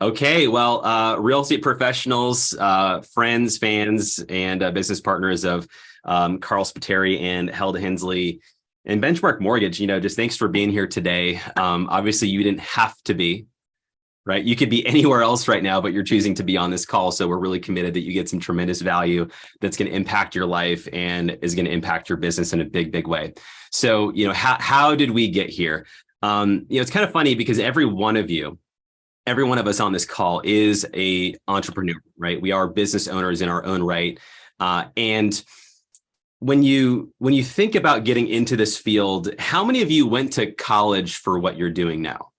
Okay, well, real estate professionals, friends, fans, and business partners of Carl.Spiteri and Helda Hensley and Benchmark Mortgage, just thanks for being here today. Obviously, you didn't have to be, right? You could be anywhere else right now, but you're choosing to be on this call. So we're really committed that you get some tremendous value that's going to impact your life and is going to impact your business in a big, big way. So, how did we get here? It's kind of funny because every one of us on this call is a entrepreneur, right? We are business owners in our own right. And when you think about getting into this field, how many of you went to college for what you're doing now?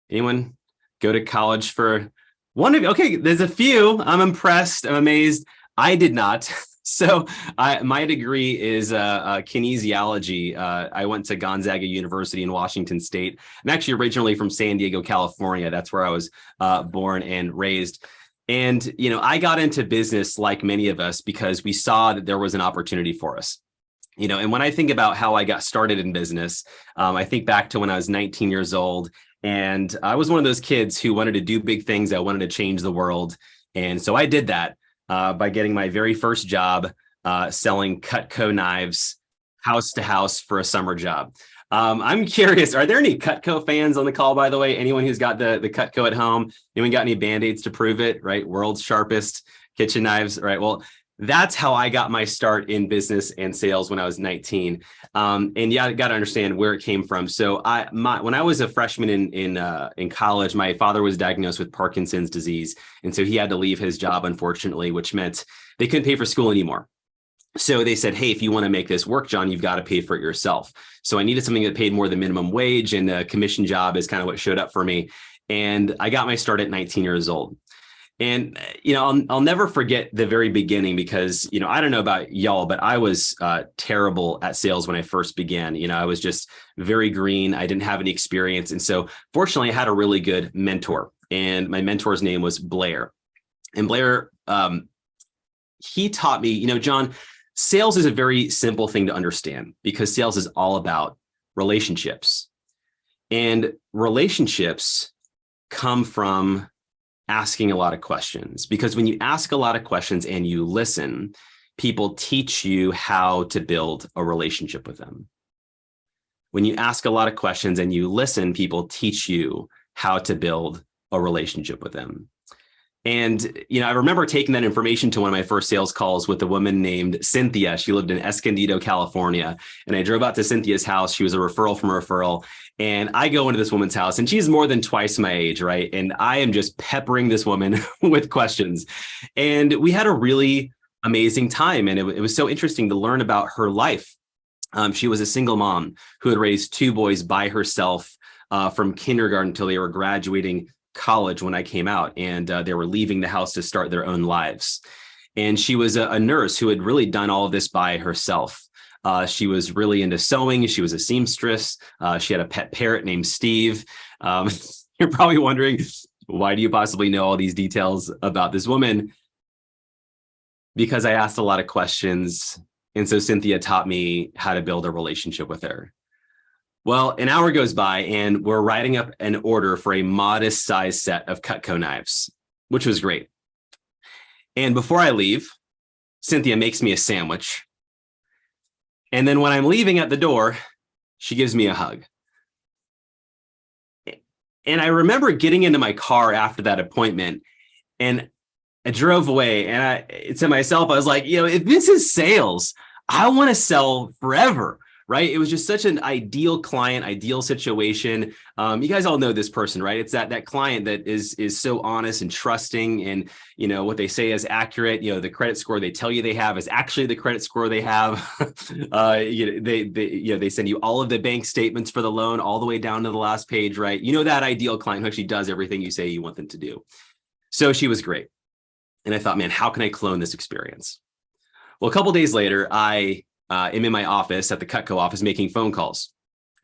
Anyone go to college for one of you? Okay, there's a few. I'm impressed. I'm amazed. I did not. So my degree is kinesiology. I went to Gonzaga University in Washington State. I'm actually originally from San Diego, California. That's where I was born and raised. And, I got into business like many of us because we saw that there was an opportunity for us. And when I think about how I got started in business, I think back to when I was 19 years old. And I was one of those kids who wanted to do big things. I wanted to change the world. And so I did that by getting my very first job selling Cutco knives house to house for a summer job. I'm curious, are there any Cutco fans on the call, by the way? Anyone who's got the Cutco at home? Anyone got any Band-Aids to prove it, right? World's sharpest kitchen knives, right? Well, that's how I got my start in business and sales when I was 19. And yeah, I got to understand where it came from. So when I was a freshman in college, my father was diagnosed with Parkinson's disease. And so he had to leave his job, unfortunately, which meant they couldn't pay for school anymore. So they said, hey, if you want to make this work, John, you've got to pay for it yourself. So I needed something that paid more than minimum wage, and a commission job is kind of what showed up for me. And I got my start at 19 years old. And, I'll never forget the very beginning because, I don't know about y'all, but I was terrible at sales when I first began. I was just very green. I didn't have any experience. And so fortunately, I had a really good mentor, and my mentor's name was Blair. And Blair, he taught me, John, sales is a very simple thing to understand because sales is all about relationships. And relationships come from asking a lot of questions, because when you ask a lot of questions and you listen, people teach you how to build a relationship with them. When you ask a lot of questions and you listen, people teach you how to build a relationship with them. And, I remember taking that information to one of my first sales calls with a woman named Cynthia. She lived in Escondido, California. And I drove out to Cynthia's house. She was a referral from a referral. And I go into this woman's house, and she's more than twice my age, right? And I am just peppering this woman with questions. And we had a really amazing time. And it was so interesting to learn about her life. She was a single mom who had raised two boys by herself from kindergarten until they were graduating college when I came out, and they were leaving the house to start their own lives. And she was a nurse who had really done all of this by herself. She was really into sewing. She was a seamstress. She had a pet parrot named Steve. You're probably wondering, why do you possibly know all these details about this woman? Because I asked a lot of questions. And so Cynthia taught me how to build a relationship with her. Well, an hour goes by and we're writing up an order for a modest size set of Cutco knives, which was great. And before I leave, Cynthia makes me a sandwich. And then when I'm leaving at the door, she gives me a hug. And I remember getting into my car after that appointment, and I drove away, and to myself, I was like, if this is sales, I want to sell forever. Right? It was just such an ideal client, ideal situation. You guys all know this person, right? It's that client that is so honest and trusting, and what they say is accurate. The credit score they tell you they have is actually the credit score they have. They send you all of the bank statements for the loan all the way down to the last page, right? That ideal client who actually does everything you say you want them to do. So she was great, and I thought, man, how can I clone this experience? Well, a couple of days later, I am in my office at the Cutco office making phone calls,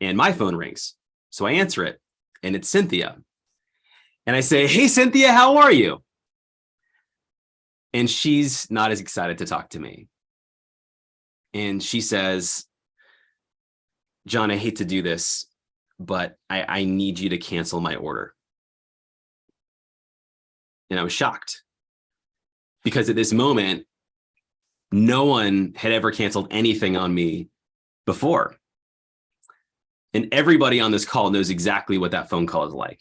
and my phone rings. So I answer it, and it's Cynthia. And I say, hey, Cynthia, how are you? And she's not as excited to talk to me. And she says, John, I hate to do this, but I need you to cancel my order. And I was shocked because at this moment, no one had ever canceled anything on me before. And everybody on this call knows exactly what that phone call is like.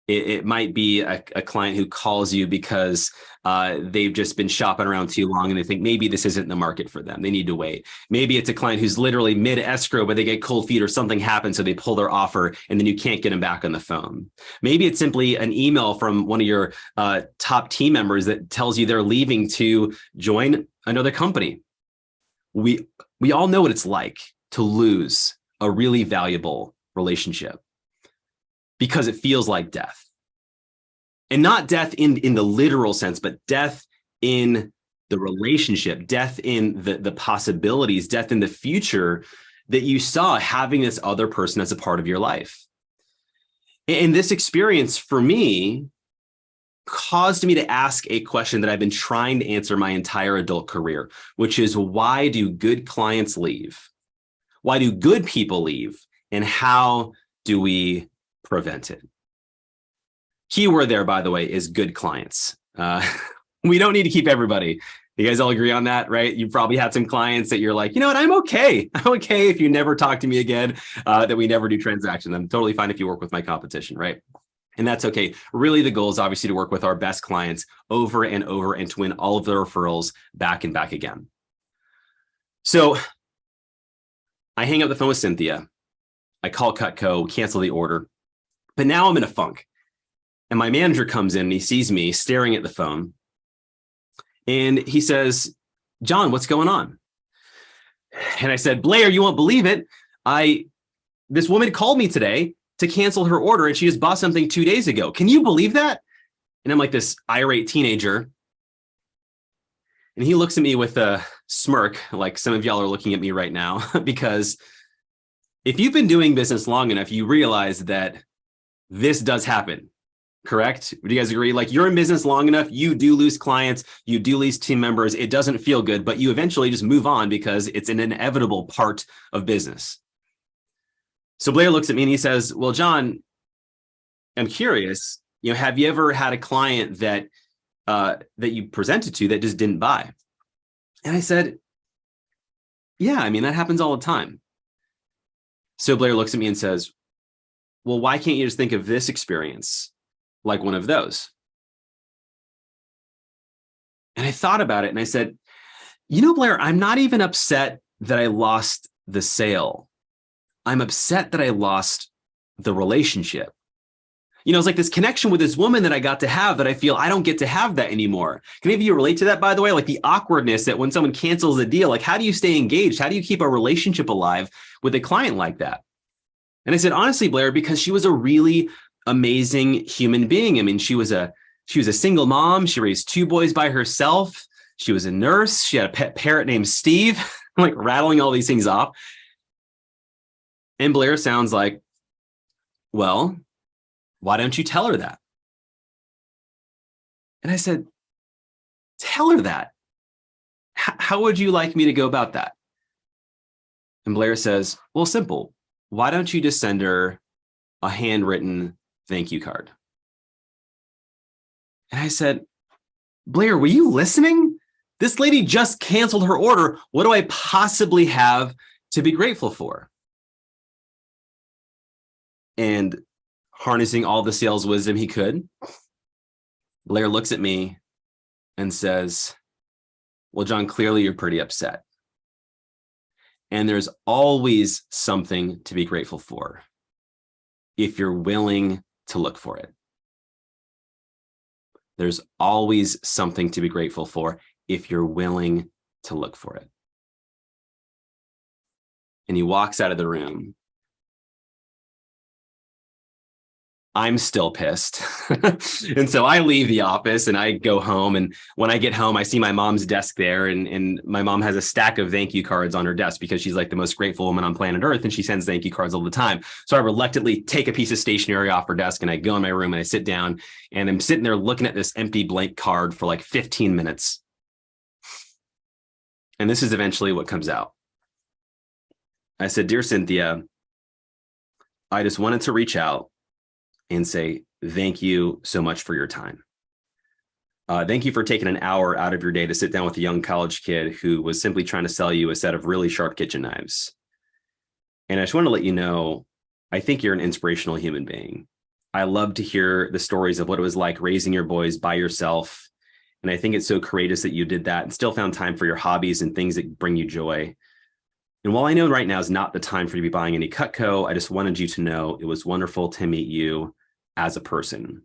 It might be a client who calls you because they've just been shopping around too long and they think maybe this isn't the market for them. They need to wait. Maybe it's a client who's literally mid escrow, but they get cold feet or something happens, so they pull their offer and then you can't get them back on the phone. Maybe it's simply an email from one of your top team members that tells you they're leaving to join another company. We all know what it's like to lose a really valuable relationship, because it feels like death. And not death in the literal sense, but death in the relationship, death in the possibilities, death in the future that you saw having this other person as a part of your life. And this experience for me caused me to ask a question that I've been trying to answer my entire adult career, which is, why do good clients leave? Why do good people leave? And how do we prevent it? Keyword there, by the way, is good clients. We don't need to keep everybody. You guys all agree on that, right? You've probably had some clients that you're like, you know what, I'm okay. I'm okay if you never talk to me again, that we never do transactions. I'm totally fine if you work with my competition, right? And that's okay. Really, the goal is obviously to work with our best clients over and over and to win all of their referrals back and back again. So I hang up the phone with Cynthia. I call Cutco, cancel the order. But now I'm in a funk. And my manager comes in and he sees me staring at the phone. And he says, John, what's going on? And I said, Blair, you won't believe it. This woman called me today to cancel her order and she just bought something 2 days ago. Can you believe that? And I'm like this irate teenager. And he looks at me with a smirk, like some of y'all are looking at me right now, because if you've been doing business long enough, you realize that this does happen, correct? Would you guys agree? Like, you're in business long enough, you do lose clients, you do lose team members. It doesn't feel good, but you eventually just move on because it's an inevitable part of business. So Blair looks at me and he says, well, John, I'm curious, have you ever had a client that you presented to that just didn't buy? And I said, yeah, I mean, that happens all the time. So Blair looks at me and says, well, why can't you just think of this experience like one of those? And I thought about it and I said, Blair, I'm not even upset that I lost the sale. I'm upset that I lost the relationship. It's like this connection with this woman that I got to have that I feel I don't get to have that anymore. Can any of you relate to that, by the way? Like the awkwardness that when someone cancels a deal, like how do you stay engaged? How do you keep a relationship alive with a client like that? And I said, honestly, Blair, because she was a really amazing human being. I mean, she was a single mom. She raised 2 boys by herself. She was a nurse. She had a pet parrot named Steve. I'm like rattling all these things off. And Blair sounds like, well, why don't you tell her that? And I said, tell her that? How would you like me to go about that? And Blair says, well, simple. Why don't you just send her a handwritten thank you card? And I said, Blair, were you listening? This lady just canceled her order. What do I possibly have to be grateful for? And harnessing all the sales wisdom he could, Blair looks at me and says, well, John, clearly you're pretty upset. And there's always something to be grateful for if you're willing to look for it. There's always something to be grateful for if you're willing to look for it. And he walks out of the room. I'm still pissed. And so I leave the office and I go home. And when I get home, I see my mom's desk there. And my mom has a stack of thank you cards on her desk because she's like the most grateful woman on planet Earth. And she sends thank you cards all the time. So I reluctantly take a piece of stationery off her desk and I go in my room and I sit down and I'm sitting there looking at this empty blank card for like 15 minutes. And this is eventually what comes out. I said, dear Cynthia, I just wanted to reach out and say, thank you so much for your time. Thank you for taking an hour out of your day to sit down with a young college kid who was simply trying to sell you a set of really sharp kitchen knives. And I just want to let you know, I think you're an inspirational human being. I love to hear the stories of what it was like raising your boys by yourself. And I think it's so courageous that you did that and still found time for your hobbies and things that bring you joy. And while I know right now is not the time for you to be buying any Cutco, I just wanted you to know it was wonderful to meet you as a person.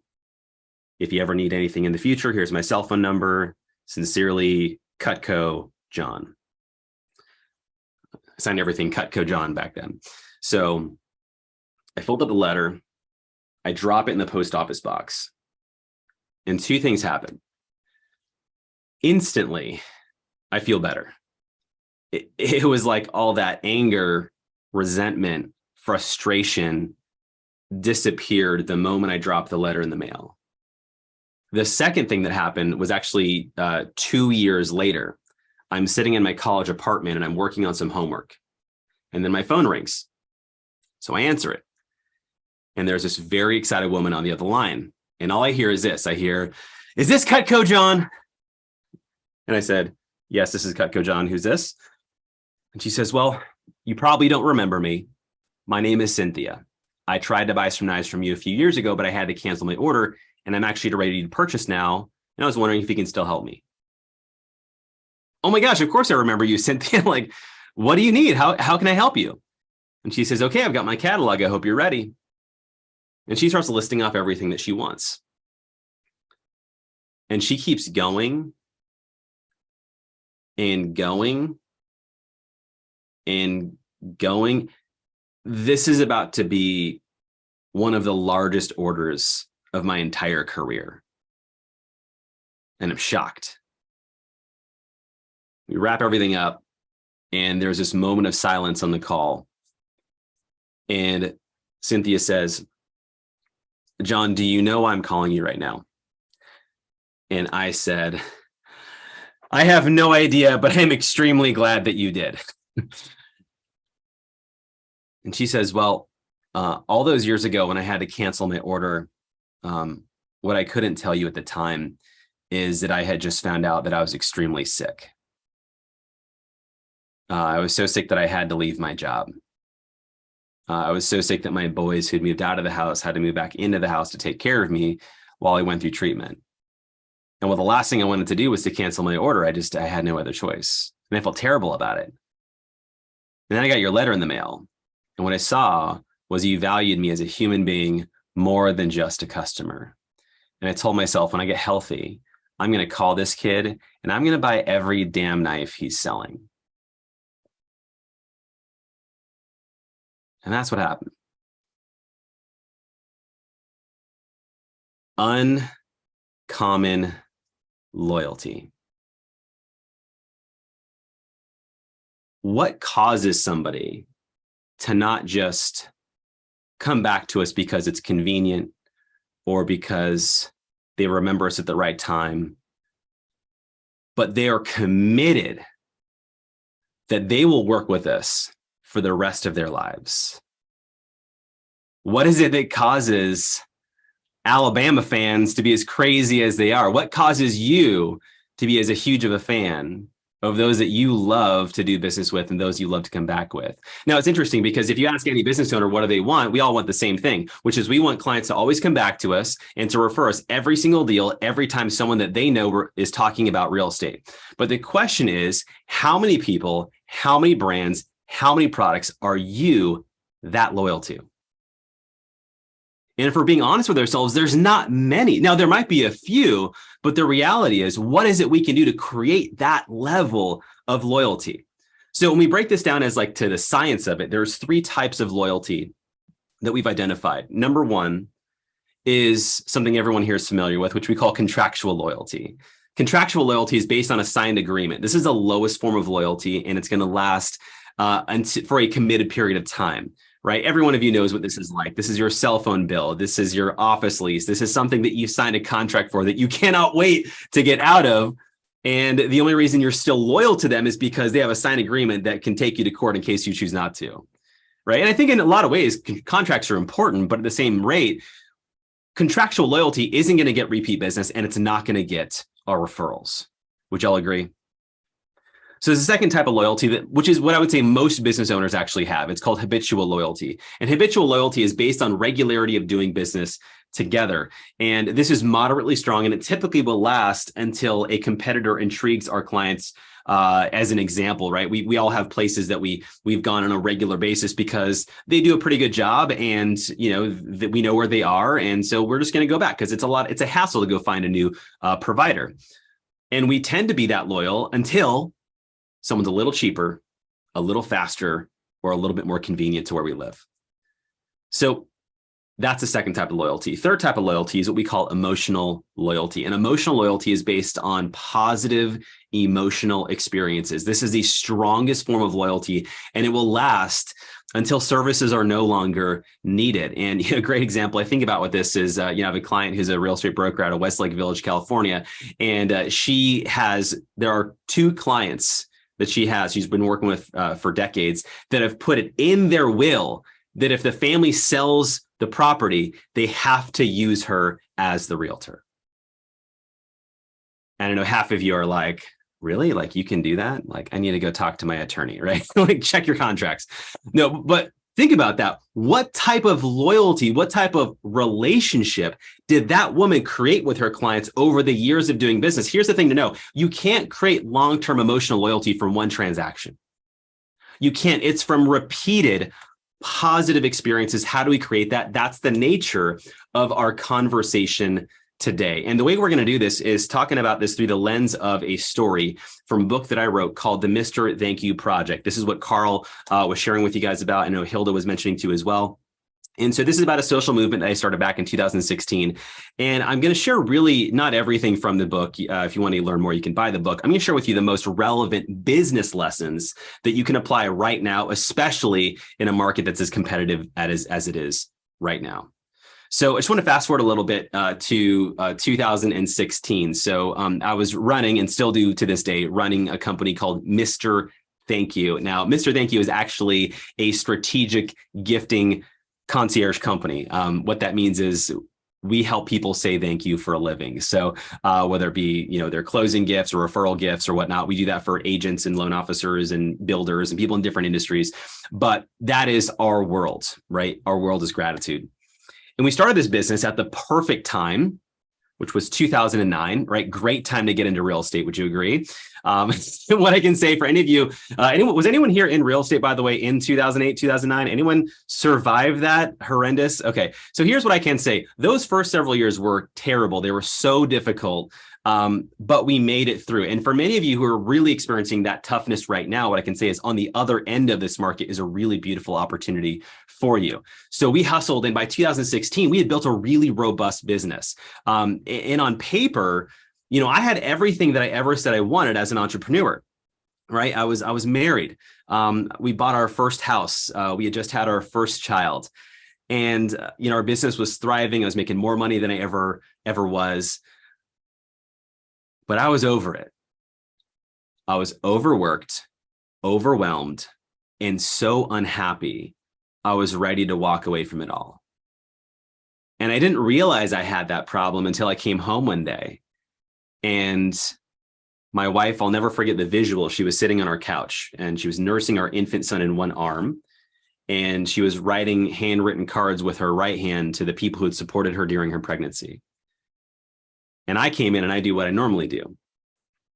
If you ever need anything in the future, here's my cell phone number. Sincerely, Cutco John. I signed everything Cutco John back then. So I filled up the letter. I drop it in the post office box. And two things happen. Instantly, I feel better. It was like all that anger, resentment, frustration disappeared the moment I dropped the letter in the mail. The second thing that happened was actually 2 years later. I'm sitting in my college apartment and I'm working on some homework. And then my phone rings. So I answer it. And there's this very excited woman on the other line. And all I hear is this. I hear, "Is this Cutco John?" And I said, "Yes, this is Cutco John. Who's this?" And she says, "Well, you probably don't remember me. My name is Cynthia. I tried to buy some knives from you a few years ago, but I had to cancel my order. And I'm actually ready to purchase now. And I was wondering if you can still help me." "Oh my gosh, of course I remember you, Cynthia. Like, what do you need? How can I help you?" And she says, "Okay, I've got my catalog. I hope you're ready." And she starts listing off everything that she wants. And she keeps going and going and going. This is about to be one of the largest orders of my entire career. And I'm shocked. We wrap everything up, and there's this moment of silence on the call. And Cynthia says, "John, do you know I'm calling you right now?" And I said, "I have no idea, but I'm extremely glad that you did." And she says, "Well, all those years ago when I had to cancel my order, what I couldn't tell you at the time is that I had just found out that I was extremely sick. I was so sick that I had to leave my job. I was so sick that my boys who'd moved out of the house had to move back into the house to take care of me while I went through treatment. And well, the last thing I wanted to do was to cancel my order. I had no other choice. And I felt terrible about it. And then I got your letter in the mail. And what I saw was you valued me as a human being more than just a customer. And I told myself, when I get healthy, I'm going to call this kid and I'm going to buy every damn knife he's selling." And that's what happened. Uncommon loyalty. What causes somebody to not just come back to us because it's convenient or because they remember us at the right time, but they are committed that they will work with us for the rest of their lives? What is it that causes Alabama fans to be as crazy as they are? What causes you to be as a huge of a fan of those that you love to do business with and those you love to come back with? Now, it's interesting because if you ask any business owner, what do they want? We all want the same thing, which is we want clients to always come back to us and to refer us every single deal every time someone that they know is talking about real estate. But the question is, how many people, how many brands, how many products are you that loyal to? And if we're being honest with ourselves, there's not many. Now, there might be a few, but the reality is, what is it we can do to create that level of loyalty? So when we break this down as like to the science of it, there's 3 types of loyalty that we've identified. Number 1 is something everyone here is familiar with, which we call contractual loyalty. Contractual loyalty is based on a signed agreement. This is the lowest form of loyalty, and it's going to last for a committed period of time. Right? Every one of you knows what this is like. This is your cell phone bill. This is your office lease. This is something that you signed a contract for that you cannot wait to get out of. And the only reason you're still loyal to them is because they have a signed agreement that can take you to court in case you choose not to. Right? And I think in a lot of ways, contracts are important, but at the same rate, contractual loyalty isn't going to get repeat business, and it's not going to get our referrals. Would y'all agree? So there's a second type of loyalty, which is what I would say most business owners actually have. It's called habitual loyalty. And habitual loyalty is based on regularity of doing business together. And this is moderately strong, and it typically will last until a competitor intrigues our clients. As an example, right? We all have places that we've gone on a regular basis because they do a pretty good job, and that we know where they are, and so we're just going to go back because it's a hassle to go find a new provider. And we tend to be that loyal until someone's a little cheaper, a little faster, or a little bit more convenient to where we live. So that's the second type of loyalty. Third type of loyalty is what we call emotional loyalty. And emotional loyalty is based on positive emotional experiences. This is the strongest form of loyalty, and it will last until services are no longer needed. And a great example I think about with this is, I have a client who's a real estate broker out of Westlake Village, California. And there are two clients that she's been working with for decades that have put it in their will that if the family sells the property, they have to use her as the realtor. And I know half of you are like, really? Like, you can do that? Like, I need to go talk to my attorney, right? Like, check your contracts. No, but think about that. What type of loyalty, what type of relationship did that woman create with her clients over the years of doing business? Here's the thing to know. You can't create long-term emotional loyalty from one transaction. You can't. It's from repeated positive experiences. How do we create that? That's the nature of our conversation today. And the way we're going to do this is talking about this through the lens of a story from a book that I wrote called The Mr. Thank You Project. This is what Carl was sharing with you guys about. I know Hilda was mentioning too as well. And so this is about a social movement that I started back in 2016. And I'm going to share really not everything from the book. If you want to learn more, you can buy the book. I'm going to share with you the most relevant business lessons that you can apply right now, especially in a market that's as competitive as it is right now. So I just want to fast forward a little bit to 2016. So I was running, and still do to this day, running a company called Mr. Thank You. Now, Mr. Thank You is actually a strategic gifting concierge company. What that means is we help people say thank you for a living. So whether it be, their closing gifts or referral gifts or whatnot, we do that for agents and loan officers and builders and people in different industries. But that is our world, right? Our world is gratitude. And we started this business at the perfect time, which was 2009, right? Great time to get into real estate. Would you agree? What I can say for any of you, was anyone here in real estate, by the way, in 2008, 2009? Anyone survive that? Horrendous? Okay. So here's what I can say. Those first several years were terrible. They were so difficult, but we made it through. And for many of you who are really experiencing that toughness right now, what I can say is on the other end of this market is a really beautiful opportunity for you. So we hustled. And by 2016, we had built a really robust business. And on paper, I had everything that I ever said I wanted as an entrepreneur, right? I was married. We bought our first house. We had just had our first child, and our business was thriving. I was making more money than I ever was, but I was over it. I was overworked, overwhelmed, and so unhappy. I was ready to walk away from it all. And I didn't realize I had that problem until I came home one day. And my wife, I'll never forget the visual. She was sitting on our couch and she was nursing our infant son in one arm. And she was writing handwritten cards with her right hand to the people who had supported her during her pregnancy. And I came in and I do what I normally do,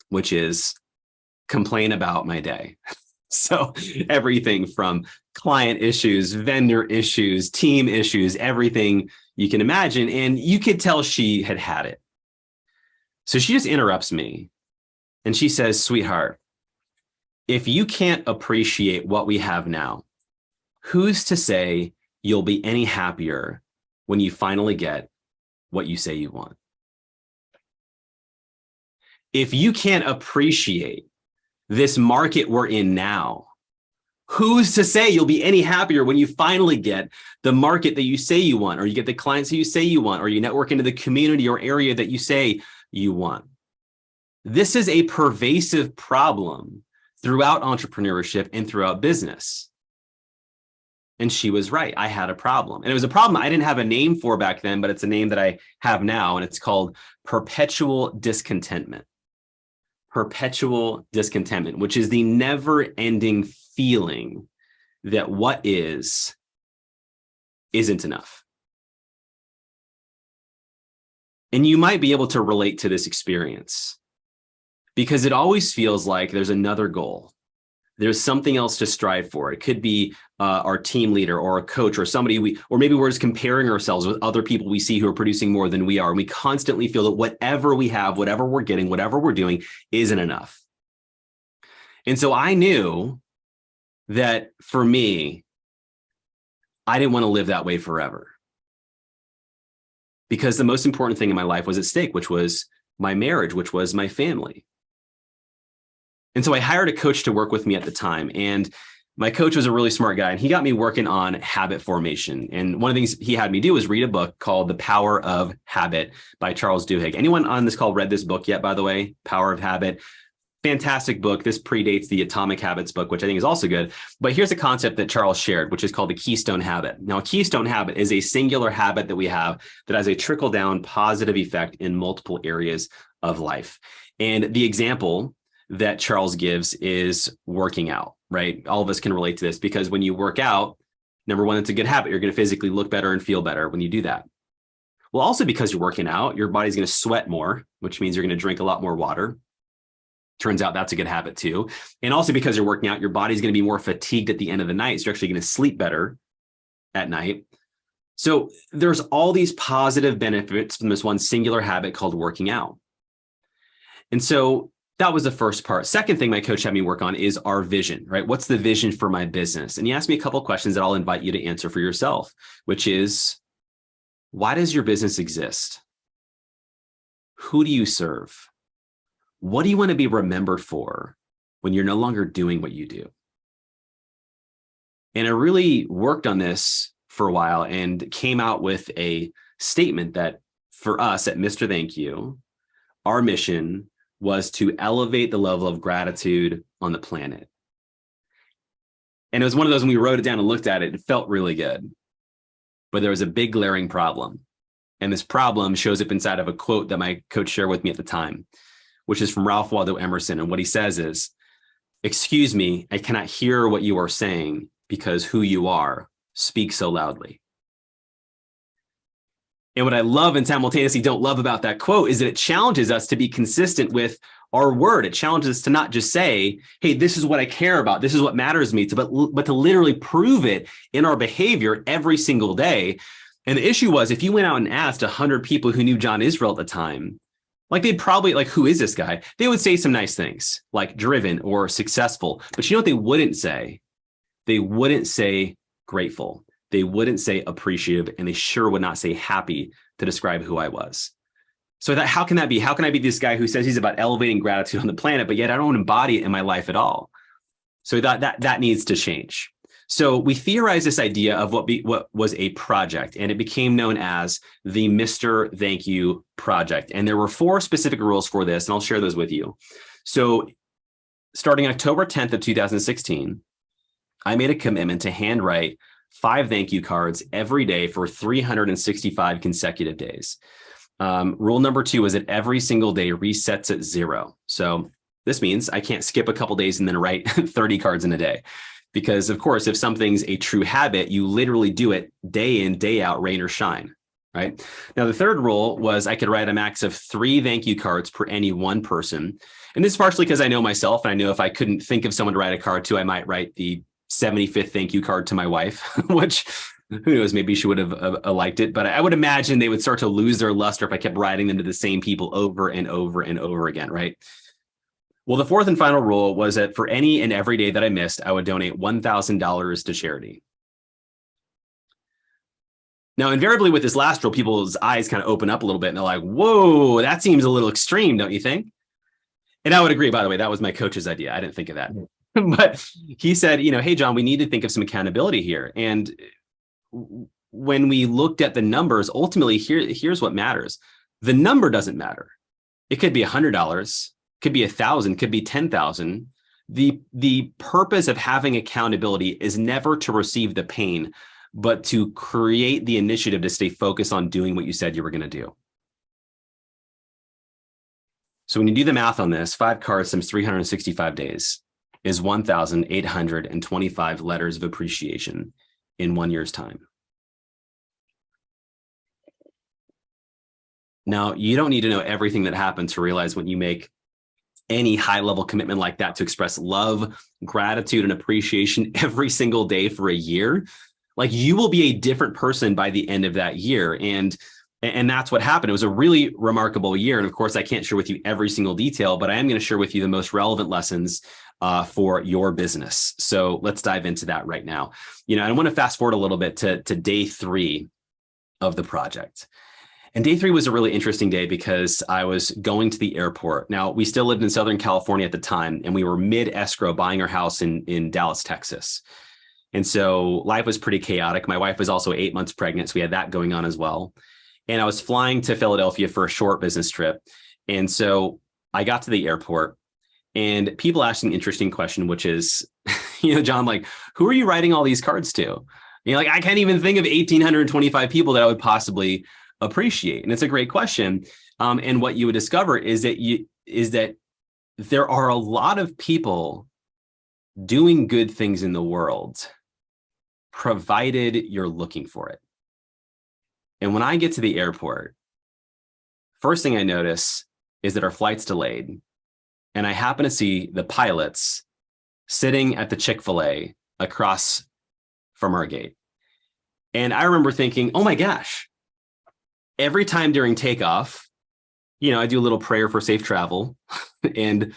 which is complain about my day. So everything from client issues, vendor issues, team issues, everything you can imagine. And you could tell she had it. So she just interrupts me and she says, "Sweetheart, if you can't appreciate what we have now, who's to say you'll be any happier when you finally get what you say you want? If you can't appreciate this market we're in now, who's to say you'll be any happier when you finally get the market that you say you want, or you get the clients that you say you want, or you network into the community or area that you say you want?" This is a pervasive problem throughout entrepreneurship and throughout business. And she was right. I had a problem. And it was a problem I didn't have a name for back then, but it's a name that I have now. And it's called perpetual discontentment. Perpetual discontentment, which is the never-ending feeling that what isn't enough. And you might be able to relate to this experience because it always feels like there's another goal. There's something else to strive for. It could be our team leader or a coach or somebody or maybe we're just comparing ourselves with other people we see who are producing more than we are. And we constantly feel that whatever we have, whatever we're getting, whatever we're doing isn't enough. And so I knew that for me, I didn't want to live that way forever. Because the most important thing in my life was at stake, which was my marriage, which was my family. And so I hired a coach to work with me at the time. And my coach was a really smart guy. And he got me working on habit formation. And one of the things he had me do was read a book called The Power of Habit by Charles Duhigg. Anyone on this call read this book yet, by the way? Power of Habit. Fantastic book. This predates the Atomic Habits book, which I think is also good. But here's a concept that Charles shared, which is called the keystone habit. Now, a keystone habit is a singular habit that we have that has a trickle-down positive effect in multiple areas of life. And the example that Charles gives is working out, right? All of us can relate to this because when you work out, number one, it's a good habit. You're going to physically look better and feel better when you do that. Well, also because you're working out, your body's going to sweat more, which means you're going to drink a lot more water. Turns out that's a good habit too. And also because you're working out, your body's going to be more fatigued at the end of the night. So you're actually going to sleep better at night. So there's all these positive benefits from this one singular habit called working out. And so that was the first part. Second thing my coach had me work on is our vision, right? What's the vision for my business? And he asked me a couple of questions that I'll invite you to answer for yourself, which is, why does your business exist? Who do you serve? What do you want to be remembered for when you're no longer doing what you do? And I really worked on this for a while and came out with a statement that for us at Mr. Thank You, our mission was to elevate the level of gratitude on the planet. And it was one of those when we wrote it down and looked at it, it felt really good. But there was a big glaring problem. And this problem shows up inside of a quote that my coach shared with me at the time, which is from Ralph Waldo Emerson. And what he says is, "Excuse me, I cannot hear what you are saying because who you are speaks so loudly." And what I love and simultaneously don't love about that quote is that it challenges us to be consistent with our word. It challenges us to not just say, hey, this is what I care about. This is what matters to me, but to literally prove it in our behavior every single day. And the issue was, if you went out and asked 100 people who knew John Israel at the time, like they'd probably like, who is this guy? They would say some nice things like driven or successful. But you know what they wouldn't say? They wouldn't say grateful. They wouldn't say appreciative, and they sure would not say happy to describe who I was. So that, how can that be? How can I be this guy who says he's about elevating gratitude on the planet, but yet I don't embody it in my life at all? So that needs to change. So we theorized this idea of what was a project, and it became known as the Mr. Thank You Project. And there were 4 specific rules for this, and I'll share those with you. So starting October 10th of 2016, I made a commitment to handwrite 5 thank you cards every day for 365 consecutive days. Rule number 2 is that every single day resets at 0. So this means I can't skip a couple days and then write 30 cards in a day. Because of course, if something's a true habit, you literally do it day in, day out, rain or shine, right? Now, the third rule was I could write a max of 3 thank you cards per any one person. And this is partially because I know myself, and I know if I couldn't think of someone to write a card to, I might write the 75th thank you card to my wife, which who knows, maybe she would have liked it. But I would imagine they would start to lose their luster if I kept writing them to the same people over and over and over again, right? Well, the fourth and final rule was that for any and every day that I missed, I would donate $1,000 to charity. Now, invariably with this last rule, people's eyes kind of open up a little bit and they're like, whoa, that seems a little extreme, don't you think? And I would agree, by the way, that was my coach's idea. I didn't think of that. But he said, hey, John, we need to think of some accountability here. And when we looked at the numbers, ultimately, here's what matters. The number doesn't matter. It could be $100, could be 1,000, could be 10,000. The purpose of having accountability is never to receive the pain, but to create the initiative to stay focused on doing what you said you were going to do. So when you do the math on this, 5 cards times 365 days is 1,825 letters of appreciation in 1 year's time. Now, you don't need to know everything that happened to realize when you make any high-level commitment like that to express love, gratitude, and appreciation every single day for a year, like you will be a different person by the end of that year. And that's what happened. It was a really remarkable year. And of course, I can't share with you every single detail, but I am going to share with you the most relevant lessons for your business. So let's dive into that right now. I want to fast forward a little bit to day 3 of the project. And day 3 was a really interesting day because I was going to the airport. Now, we still lived in Southern California at the time, and we were mid-escrow buying our house in Dallas, Texas. And so life was pretty chaotic. My wife was also 8 months pregnant, so we had that going on as well. And I was flying to Philadelphia for a short business trip. And so I got to the airport, and people asked an interesting question, which is, John, like, who are you writing all these cards to? I can't even think of 1,825 people that I would possibly appreciate. And it's a great question. And what you would discover is that there are a lot of people doing good things in the world, provided you're looking for it. And when I get to the airport, first thing I notice is that our flight's delayed. And I happen to see the pilots sitting at the Chick-fil-A across from our gate. And I remember thinking, oh my gosh, every time during takeoff, I do a little prayer for safe travel. And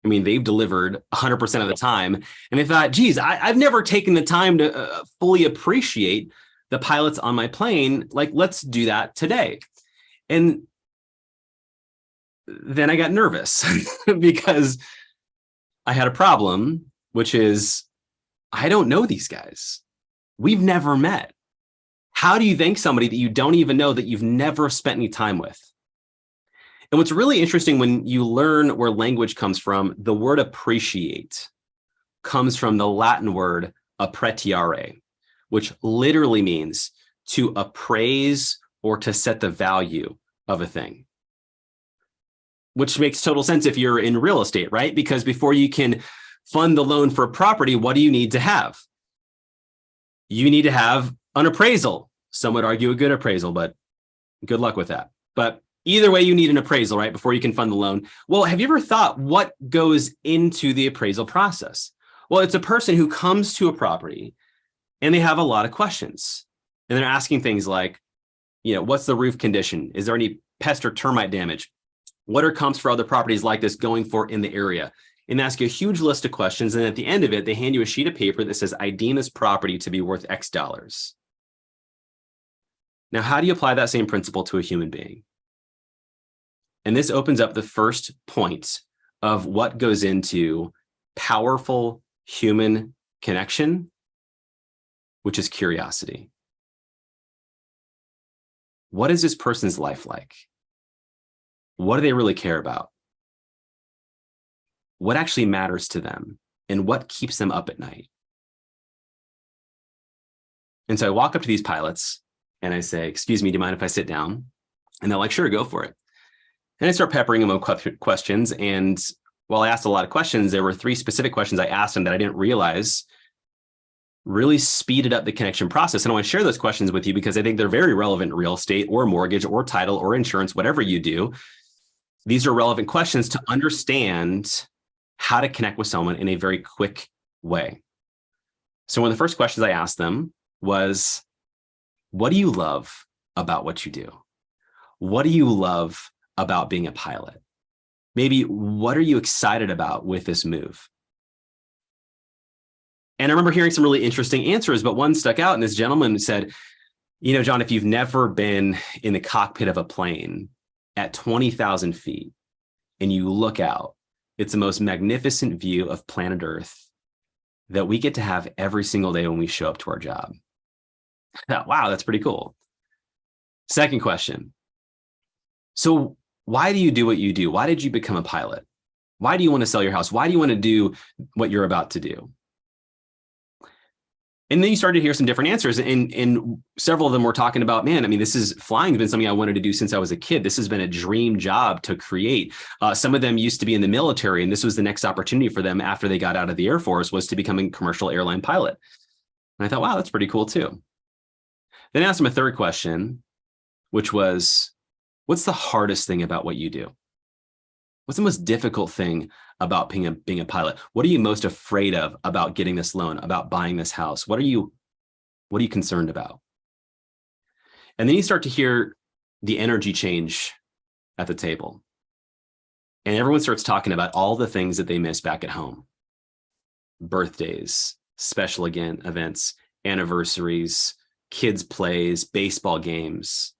I mean, they've delivered 100% of the time. And I thought, geez, I've never taken the time to fully appreciate the pilots on my plane. Like, let's do that today. And then I got nervous because I had a problem, which is I don't know these guys. We've never met. How do you thank somebody that you don't even know, that you've never spent any time with? And what's really interesting when you learn where language comes from, the word appreciate comes from the Latin word appreciare, which literally means to appraise or to set the value of a thing. Which makes total sense if you're in real estate, right? Because before you can fund the loan for a property, what do you need to have? You need to have an appraisal. Some would argue a good appraisal, but good luck with that. But either way, you need an appraisal, right? Before you can fund the loan. Well, have you ever thought what goes into the appraisal process? Well, it's a person who comes to a property and they have a lot of questions. And they're asking things like, what's the roof condition? Is there any pest or termite damage? What are comps for other properties like this going for in the area? And ask you a huge list of questions. And at the end of it, they hand you a sheet of paper that says, I deem this property to be worth X dollars. Now, how do you apply that same principle to a human being? And this opens up the first point of what goes into powerful human connection, which is curiosity. What is this person's life like? What do they really care about? What actually matters to them? And what keeps them up at night? And so I walk up to these pilots and I say, excuse me, do you mind if I sit down? And they're like, sure, go for it. And I start peppering them with questions. And while I asked a lot of questions, there were 3 specific questions I asked them that I didn't realize really speeded up the connection process. And I want to share those questions with you because I think they're very relevant in real estate or mortgage or title or insurance, whatever you do. These are relevant questions to understand how to connect with someone in a very quick way. So one of the first questions I asked them was, what do you love about what you do? What do you love about being a pilot? Maybe what are you excited about with this move? And I remember hearing some really interesting answers, but one stuck out. And this gentleman said, John, if you've never been in the cockpit of a plane at 20,000 feet and you look out, it's the most magnificent view of planet Earth that we get to have every single day when we show up to our job. Wow, that's pretty cool. Second question. So why do you do what you do? Why did you become a pilot? Why do you want to sell your house? Why do you want to do what you're about to do? And then you started to hear some different answers. And several of them were talking about, man, I mean, flying has been something I wanted to do since I was a kid. This has been a dream job to create. Some of them used to be in the military, and this was the next opportunity for them after they got out of the Air Force, was to become a commercial airline pilot. And I thought, wow, that's pretty cool too. Then I asked them a third question, which was, what's the hardest thing about what you do? What's the most difficult thing about being a pilot? What are you most afraid of about getting this loan, about buying this house? What are you concerned about? And then you start to hear the energy change at the table. And everyone starts talking about all the things that they miss back at home. Birthdays, special events, anniversaries, kids' plays, baseball games.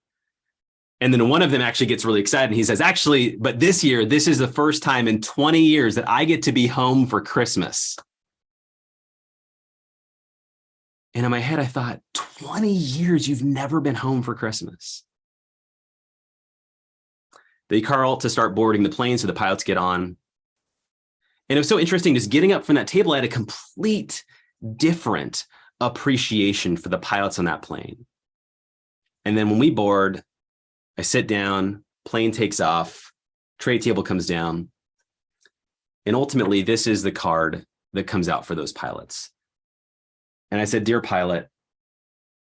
And then one of them actually gets really excited. And he says, actually, but this year, this is the first time in 20 years that I get to be home for Christmas. And in my head, I thought, 20 years, you've never been home for Christmas. They call to start boarding the plane, so the pilots get on. And it was so interesting, just getting up from that table, I had a complete different appreciation for the pilots on that plane. And then when we board, I sit down, plane takes off, tray table comes down. And ultimately, this is the card that comes out for those pilots. And I said, dear pilot,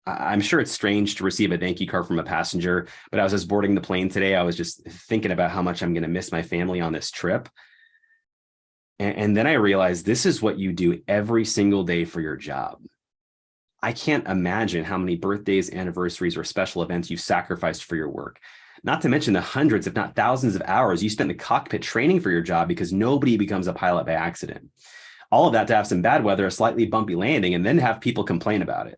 I'm sure it's strange to receive a thank you card from a passenger, but as I was boarding the plane today, I was just thinking about how much I'm going to miss my family on this trip. And then I realized this is what you do every single day for your job. I can't imagine how many birthdays, anniversaries, or special events you sacrificed for your work. Not to mention the hundreds, if not thousands of hours you spent in the cockpit training for your job, because nobody becomes a pilot by accident. All of that to have some bad weather, a slightly bumpy landing, and then have people complain about it.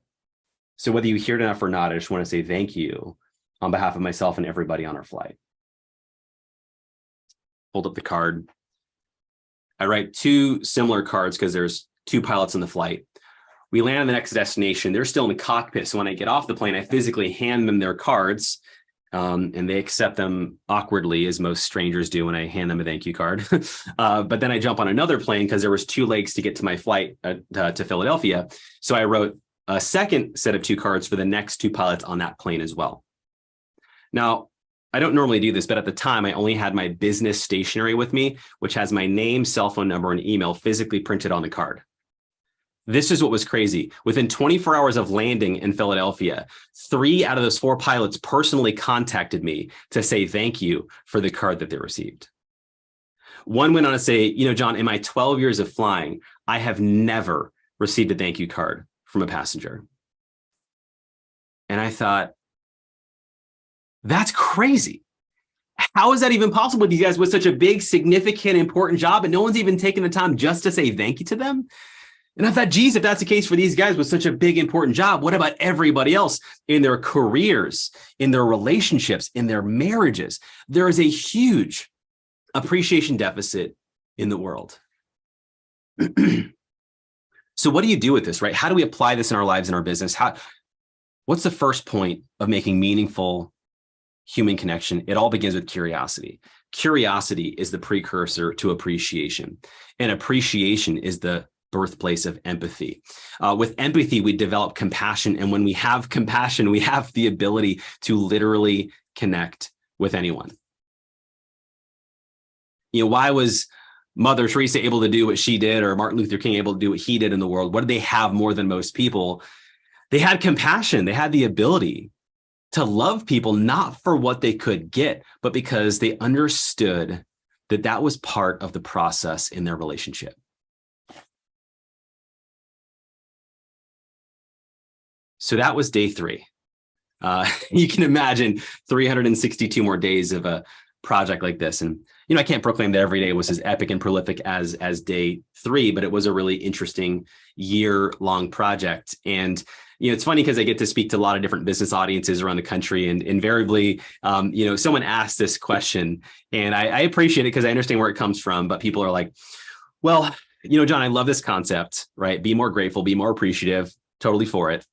So whether you hear it enough or not, I just want to say thank you on behalf of myself and everybody on our flight. Hold up the card. I write two similar cards because there's two pilots on the flight. We land on the next destination. They're still in the cockpit. So when I get off the plane, I physically hand them their cards, and they accept them awkwardly, as most strangers do when I hand them a thank you card. But then I jump on another plane because there was 2 legs to get to my flight to Philadelphia. So I wrote a second set of 2 cards for the next 2 pilots on that plane as well. Now, I don't normally do this, but at the time I only had my business stationery with me, which has my name, cell phone number, and email physically printed on the card. This is what was crazy. Within 24 hours of landing in Philadelphia, 3 out of those 4 pilots personally contacted me to say thank you for the card that they received. One went on to say, you know, John, in my 12 years of flying, I have never received a thank you card from a passenger. And I thought, that's crazy. How is that even possible with these guys with such a big, significant, important job, and no one's even taken the time just to say thank you to them? And I thought, geez, if that's the case for these guys with such a big, important job, what about everybody else in their careers, in their relationships, in their marriages? There is a huge appreciation deficit in the world. So what do you do with this, right? How do we apply this in our lives and our business? What's the first point of making meaningful human connection? It all begins with curiosity. Curiosity is the precursor to appreciation, and appreciation is the birthplace of empathy. With empathy, we develop compassion. And when we have compassion, we have the ability to literally connect with anyone. You know, why was Mother Teresa able to do what she did, or Martin Luther King able to do what he did in the world? What did they have more than most people? They had compassion. They had the ability to love people, not for what they could get, but because they understood that that was part of the process in their relationship. So that was day 3. You can imagine 362 more days of a project like this. And, you know, I can't proclaim that every day was as epic and prolific as day 3, but it was a really interesting year-long project. And, you know, it's funny because I get to speak to a lot of different business audiences around the country, and invariably, you know, someone asked this question, and I appreciate it because I understand where it comes from, but people are like, well, you know, John, I love this concept, right? Be more grateful, be more appreciative, totally for it.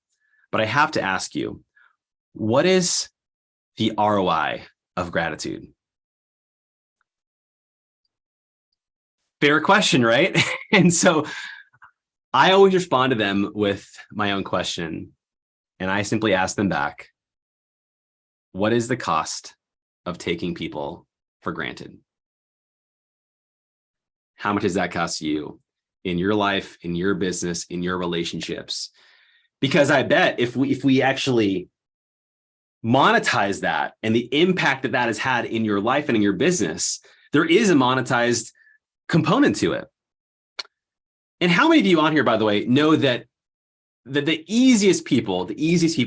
But I have to ask you, what is the ROI of gratitude? Fair question, right? And so I always respond to them with my own question. And I simply ask them back, what is the cost of taking people for granted? How much does that cost you in your life, in your business, in your relationships? Because I bet if we actually monetize that and the impact that that has had in your life and in your business, there is a monetized component to it. And how many of you on here, by the way, know that the easiest people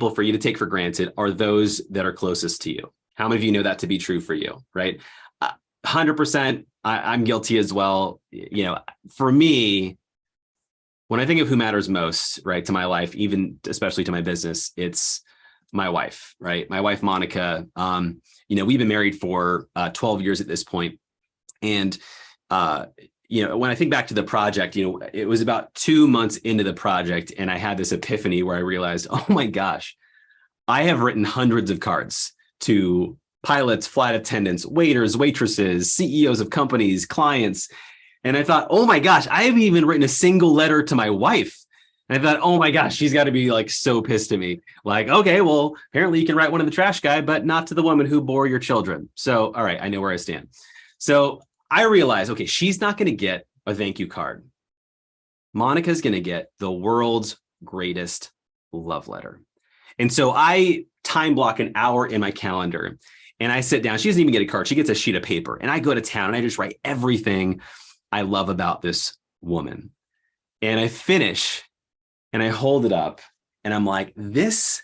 for you to take for granted are those that are closest to you? How many of you know that to be true for you, right? 100%, I'm guilty as well. For me, when I think of who matters most, right, to my life, even especially to my business, it's my wife, right? My wife, Monica. We've been married for 12 years at this point. And, when I think back to the project, it was about 2 months into the project, and I had this epiphany where I realized, oh my gosh, I have written hundreds of cards to pilots, flight attendants, waiters, waitresses, CEOs of companies, clients. And I thought, oh my gosh, I haven't even written a single letter to my wife. And I thought, oh my gosh, she's got to be like so pissed at me. Like, okay, well, apparently you can write one to the trash guy, but not to the woman who bore your children. So, all right, I know where I stand. So I realized, okay, she's not going to get a thank you card. Monica's going to get the world's greatest love letter. And so I time block an hour in my calendar and I sit down. She doesn't even get a card. She gets a sheet of paper and I go to town and I just write everything I love about this woman. And I finish and I hold it up and I'm like, this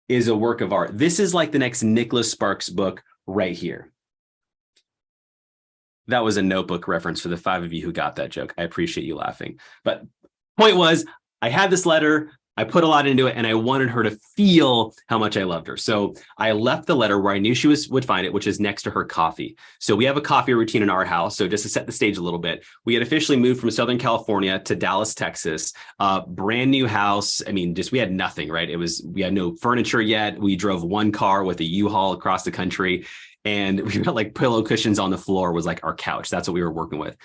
is a work of art. This is like the next Nicholas Sparks book right here. That was a Notebook reference for the 5 of you who got that joke. I appreciate you laughing. But point was, I had this letter, I put a lot into it, and I wanted her to feel how much I loved her. So I left the letter where I knew she would find it, which is next to her coffee. So we have a coffee routine in our house. So just to set the stage a little bit, we had officially moved from Southern California to Dallas, Texas, brand new house. I mean, we had nothing, right? We had no furniture yet. We drove one car with a U-Haul across the country. And we got like pillow cushions on the floor was like our couch. That's what we were working with.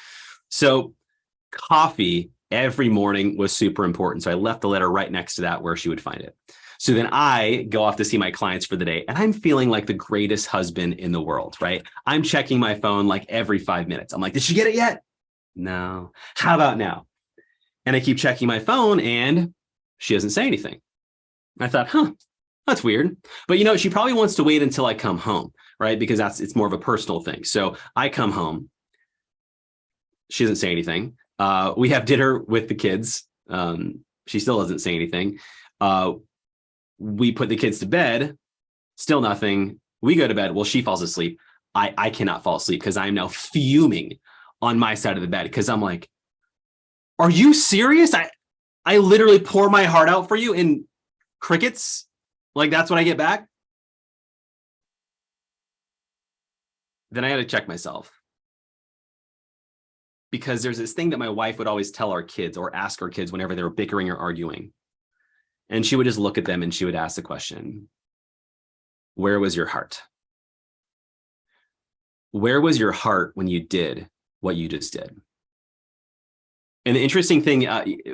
So coffee every morning was super important. So I left the letter right next to that where she would find it. So then I go off to see my clients for the day and I'm feeling like the greatest husband in the world, right? I'm checking my phone like every 5 minutes. I'm like, did she get it yet? No. How about now? And I keep checking my phone and she doesn't say anything. I thought, that's weird. But she probably wants to wait until I come home, right? Because it's more of a personal thing. So I come home. She doesn't say anything. We have dinner with the kids. She still doesn't say anything. We put the kids to bed. Still nothing. We go to bed. Well, she falls asleep. I cannot fall asleep because I'm now fuming on my side of the bed because I'm like, are you serious? I literally pour my heart out for you in crickets. Like that's what I get back. Then I had to check myself. Because there's this thing that my wife would always tell our kids or ask our kids whenever they were bickering or arguing. And she would just look at them and she would ask the question, where was your heart? Where was your heart when you did what you just did? And the interesting thing,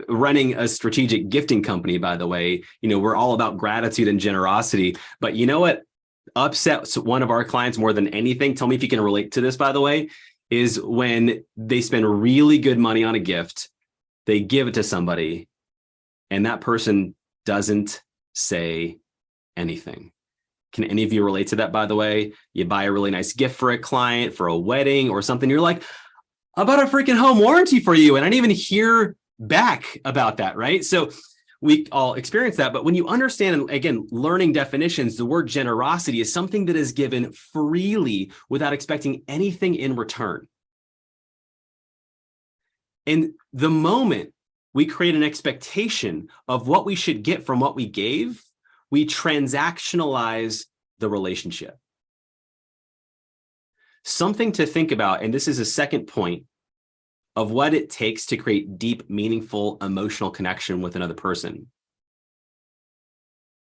running a strategic gifting company, by the way, we're all about gratitude and generosity. But you know what upsets one of our clients more than anything? Tell me if you can relate to this, by the way, is when they spend really good money on a gift, they give it to somebody, and that person doesn't say anything. Can any of you relate to that, by the way? You buy a really nice gift for a client, for a wedding or something. You're like, how about a freaking home warranty for you? And I didn't even hear back about that, right? So we all experience that. But when you understand, and again, learning definitions, the word generosity is something that is given freely without expecting anything in return. And the moment we create an expectation of what we should get from what we gave, we transactionalize the relationship. Something to think about, and this is a second point of what it takes to create deep, meaningful, emotional connection with another person,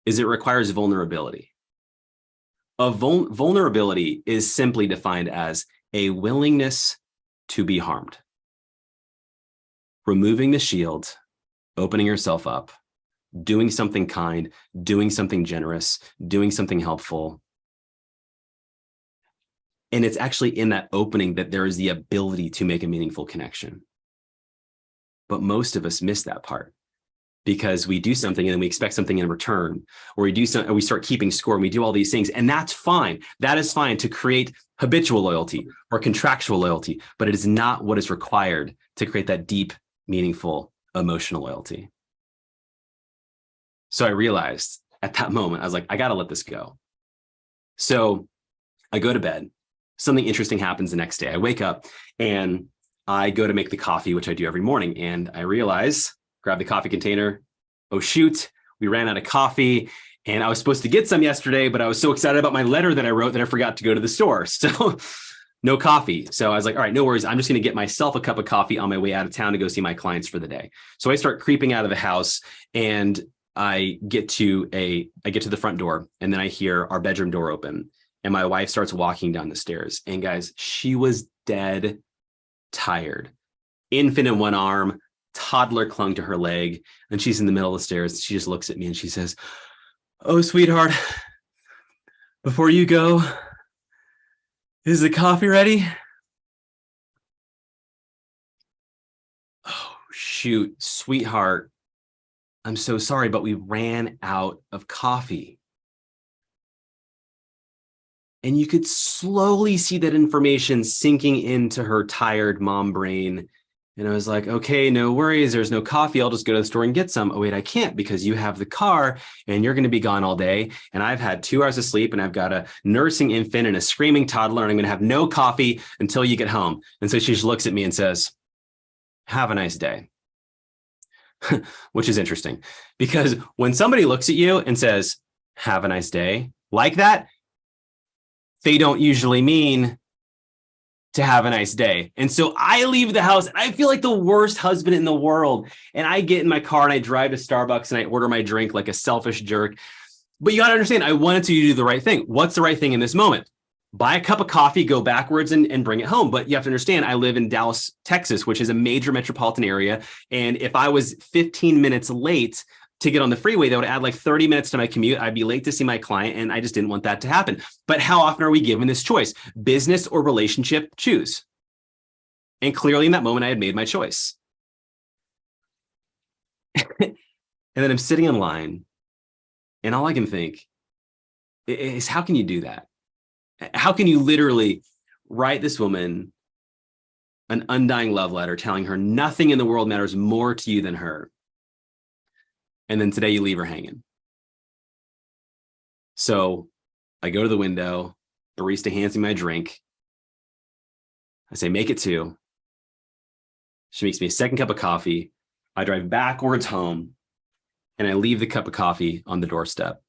is it requires vulnerability. Vulnerability is simply defined as a willingness to be harmed. removing the shield, opening yourself up, doing something kind, doing something generous, doing something helpful. And it's actually in that opening that there is the ability to make a meaningful connection. But most of us miss that part because we do something and then we expect something in return, or we do something and we start keeping score and we do all these things. And that's fine. That is fine to create habitual loyalty or contractual loyalty, but it is not what is required to create that deep, meaningful, emotional loyalty. So I realized at that moment, I was like, I got to let this go. So I go to bed. Something interesting happens the next day. I wake up and I go to make the coffee, which I do every morning. And I realize, grab the coffee container. Oh, shoot, we ran out of coffee. And I was supposed to get some yesterday, but I was so excited about my letter that I wrote that I forgot to go to the store. So no coffee. So I was like, all right, no worries. I'm just going to get myself a cup of coffee on my way out of town to go see my clients for the day. So I start creeping out of the house and I get to the front door, and then I hear our bedroom door open and my wife starts walking down the stairs. And guys, she was dead tired. Infant in one arm, toddler clung to her leg, and she's in the middle of the stairs. She just looks at me and she says, "Oh, sweetheart, before you go, is the coffee ready?" Oh, shoot, sweetheart, I'm so sorry, but we ran out of coffee. And you could slowly see that information sinking into her tired mom brain. And I was like, okay, no worries. There's no coffee. I'll just go to the store and get some. Oh, wait, I can't because you have the car and you're going to be gone all day. And I've had 2 hours of sleep and I've got a nursing infant and a screaming toddler. And I'm going to have no coffee until you get home. And so she just looks at me and says, "Have a nice day." Which is interesting because when somebody looks at you and says, "Have a nice day," like that, they don't usually mean to have a nice day. And so I leave the house and I feel like the worst husband in the world. And I get in my car and I drive to Starbucks and I order my drink like a selfish jerk. But you got to understand, I wanted to do the right thing. What's the right thing in this moment? Buy a cup of coffee, go backwards and bring it home. But you have to understand, I live in Dallas, Texas, which is a major metropolitan area. And if I was 15 minutes late to get on the freeway, that would add like 30 minutes to my commute. I'd be late to see my client, and I just didn't want that to happen. But how often are we given this choice? Business or relationship? Choose. And clearly in that moment, I had made my choice. And then I'm sitting in line, and all I can think is, how can you do that? How can you literally write this woman an undying love letter telling her nothing in the world matters more to you than her? And then today you leave her hanging. So I go to the window, barista hands me my drink. I say, "Make it 2. She makes me a second cup of coffee. I drive backwards home and I leave the cup of coffee on the doorstep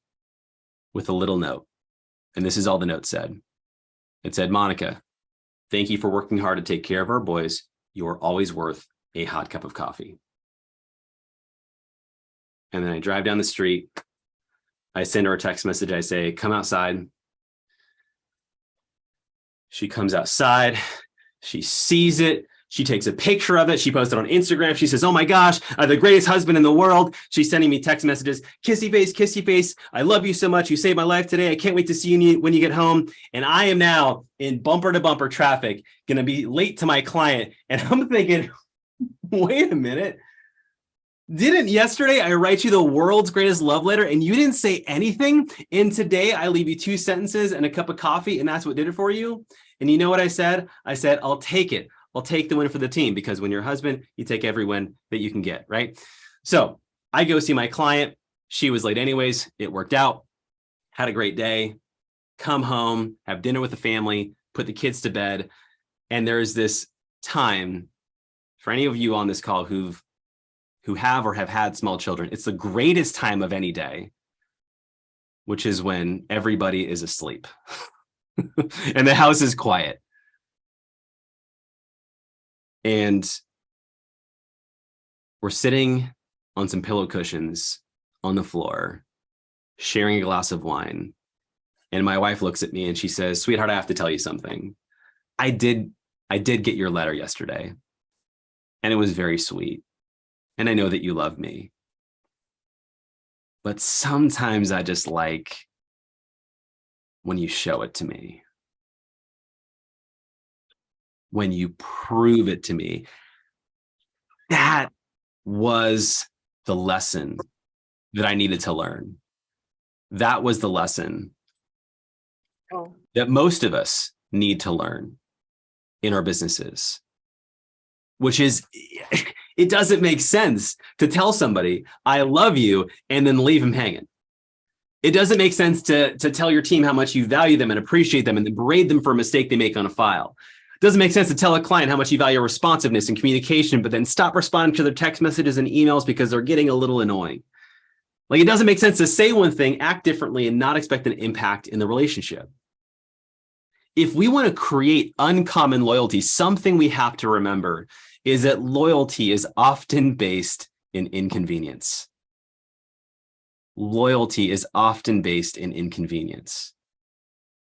with a little note. And this is all the note said. It said, "Monica, thank you for working hard to take care of our boys. You are always worth a hot cup of coffee." And then I drive down the street. I send her a text message. I say, "Come outside." She comes outside. She sees it. She takes a picture of it. She posts it on Instagram. She says, "Oh my gosh, I'm the greatest husband in the world." She's sending me text messages. "Kissy face, kissy face. I love you so much. You saved my life today. I can't wait to see you when you get home." And I am now in bumper to bumper traffic, going to be late to my client. And I'm thinking, wait a minute. Didn't yesterday I write you the world's greatest love letter and you didn't say anything? And today I leave you 2 sentences and a cup of coffee, and that's what did it for you? And you know what I said? I said, "I'll take it. I'll take the win for the team," because when you're a husband, you take every win that you can get, right? So I go see my client. She was late anyways. It worked out. Had a great day. Come home, have dinner with the family, put the kids to bed. And there's this time for any of you on this call who have or have had small children. It's the greatest time of any day, which is when everybody is asleep and the house is quiet. And we're sitting on some pillow cushions on the floor, sharing a glass of wine. And my wife looks at me and she says, "Sweetheart, I have to tell you something. I did get your letter yesterday. and it was very sweet. And I know that you love me. But sometimes I just like when you show it to me, when you prove it to me. That was the lesson that I needed to learn. That was the lesson that most of us need to learn in our businesses, which is, it doesn't make sense to tell somebody, I love you, and then leave them hanging. It doesn't make sense to tell your team how much you value them and appreciate them and then berate them for a mistake they make on a file. It doesn't make sense to tell a client how much you value responsiveness and communication, but then stop responding to their text messages and emails because they're getting a little annoying. Like, it doesn't make sense to say one thing, act differently, and not expect an impact in the relationship. If we want to create uncommon loyalty, something we have to remember is that loyalty is often based in inconvenience. Loyalty is often based in inconvenience.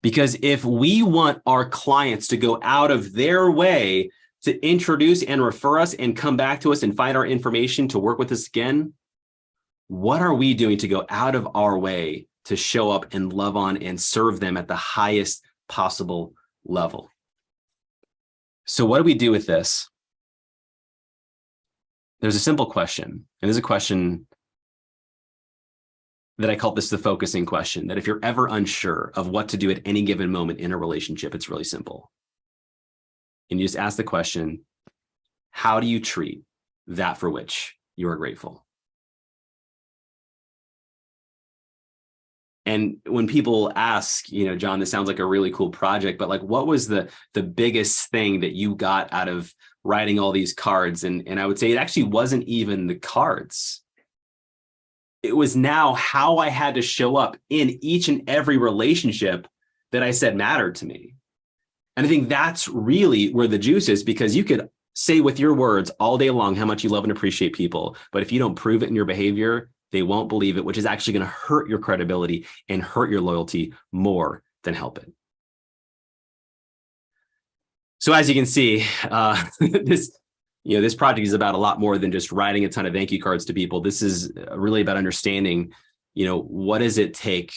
Because if we want our clients to go out of their way to introduce and refer us and come back to us and find our information to work with us again, what are we doing to go out of our way to show up and love on and serve them at the highest possible level? So what do we do with this? There's a simple question, and there's a question that I call this the focusing question, that if you're ever unsure of what to do at any given moment in a relationship, it's really simple. And you just ask the question, how do you treat that for which you are grateful? And when people ask, John, this sounds like a really cool project, but like, what was the biggest thing that you got out of writing all these cards? And I would say it actually wasn't even the cards. It was now how I had to show up in each and every relationship that I said mattered to me. And I think that's really where the juice is, because you could say with your words all day long how much you love and appreciate people, but if you don't prove it in your behavior, they won't believe it, which is actually going to hurt your credibility and hurt your loyalty more than help it. So as you can see, this project is about a lot more than just writing a ton of thank you cards to people. This is really about understanding, what does it take?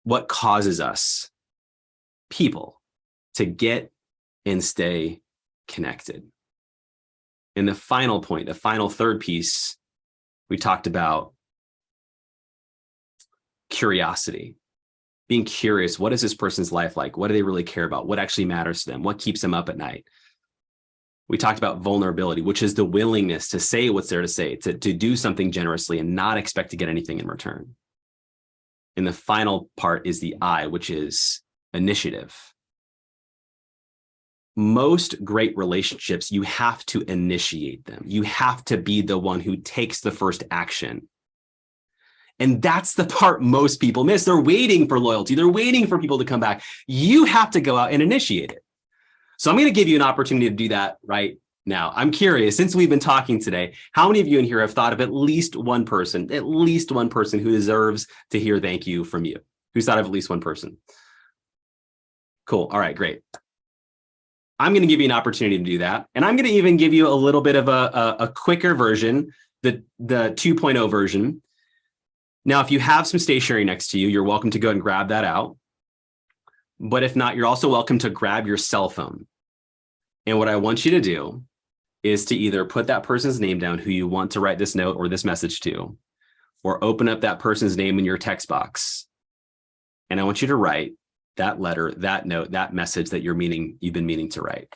What causes us, people, to get and stay connected? And the final point, the final third piece, we talked about curiosity. Being curious, what is this person's life like? What do they really care about? What actually matters to them? What keeps them up at night? We talked about vulnerability, which is the willingness to say what's there to say, to do something generously and not expect to get anything in return. And the final part is the I, which is initiative. Most great relationships, you have to initiate them. You have to be the one who takes the first action. And that's the part most people miss. They're waiting for loyalty. They're waiting for people to come back. You have to go out and initiate it. So I'm going to give you an opportunity to do that right now. I'm curious, since we've been talking today, how many of you in here have thought of at least one person who deserves to hear thank you from you? Who's thought of at least one person? Cool. All right, great. I'm going to give you an opportunity to do that. And I'm going to even give you a little bit of a quicker version, the 2.0 version. Now, if you have some stationery next to you, you're welcome to go and grab that out. But if not, you're also welcome to grab your cell phone. And what I want you to do is to either put that person's name down who you want to write this note or this message to, or open up that person's name in your text box. And I want you to write that letter, that note, that message that you've been meaning to write.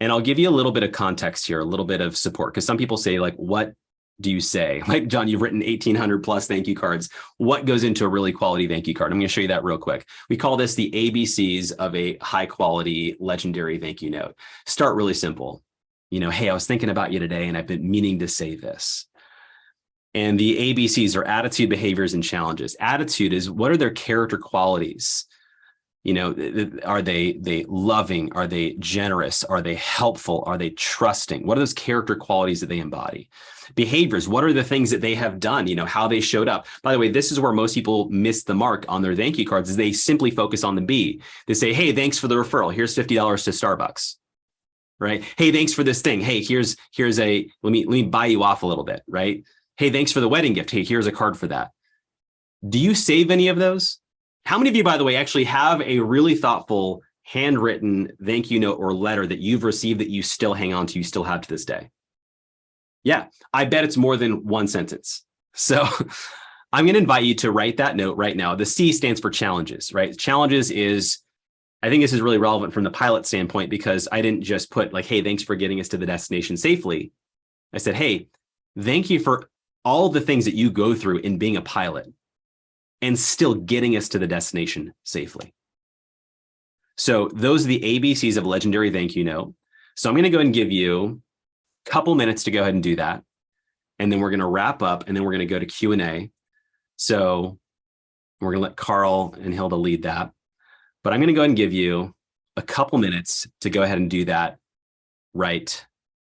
And I'll give you a little bit of context here, a little bit of support, because some people say, like, what do you say? Like, John, you've written 1,800 plus thank you cards. What goes into a really quality thank you card? I'm going to show you that real quick. We call this the ABCs of a high quality, legendary thank you note. Start really simple. Hey, I was thinking about you today and I've been meaning to say this. And the ABCs are attitude, behaviors, and challenges. Attitude is, what are their character qualities? Are they loving? Are they generous? Are they helpful? Are they trusting? What are those character qualities that they embody? Behaviors, what are the things that they have done? How they showed up. By the way, this is where most people miss the mark on their thank you cards, is they simply focus on the B. They say, hey, thanks for the referral. Here's $50 to Starbucks. right? Hey, thanks for this thing. Hey, here's let me buy you off a little bit, right? Hey, thanks for the wedding gift. Hey, here's a card for that. Do you save any of those? How many of you, by the way, actually have a really thoughtful handwritten thank you note or letter that you've received that you still hang on to, you still have to this day? Yeah, I bet it's more than one sentence. So I'm going to invite you to write that note right now. The C stands for challenges, right? Challenges is, I think this is really relevant from the pilot standpoint, because I didn't just put like, hey, thanks for getting us to the destination safely. I said, hey, thank you for all the things that you go through in being a pilot and still getting us to the destination safely. So those are the ABCs of legendary thank you note. So I'm going to go ahead and give you a couple minutes to go ahead and do that. And then we're going to wrap up, and then we're going to go to Q&A. So we're going to let Carl and Hilda lead that. But I'm going to go ahead and give you a couple minutes to go ahead and do that right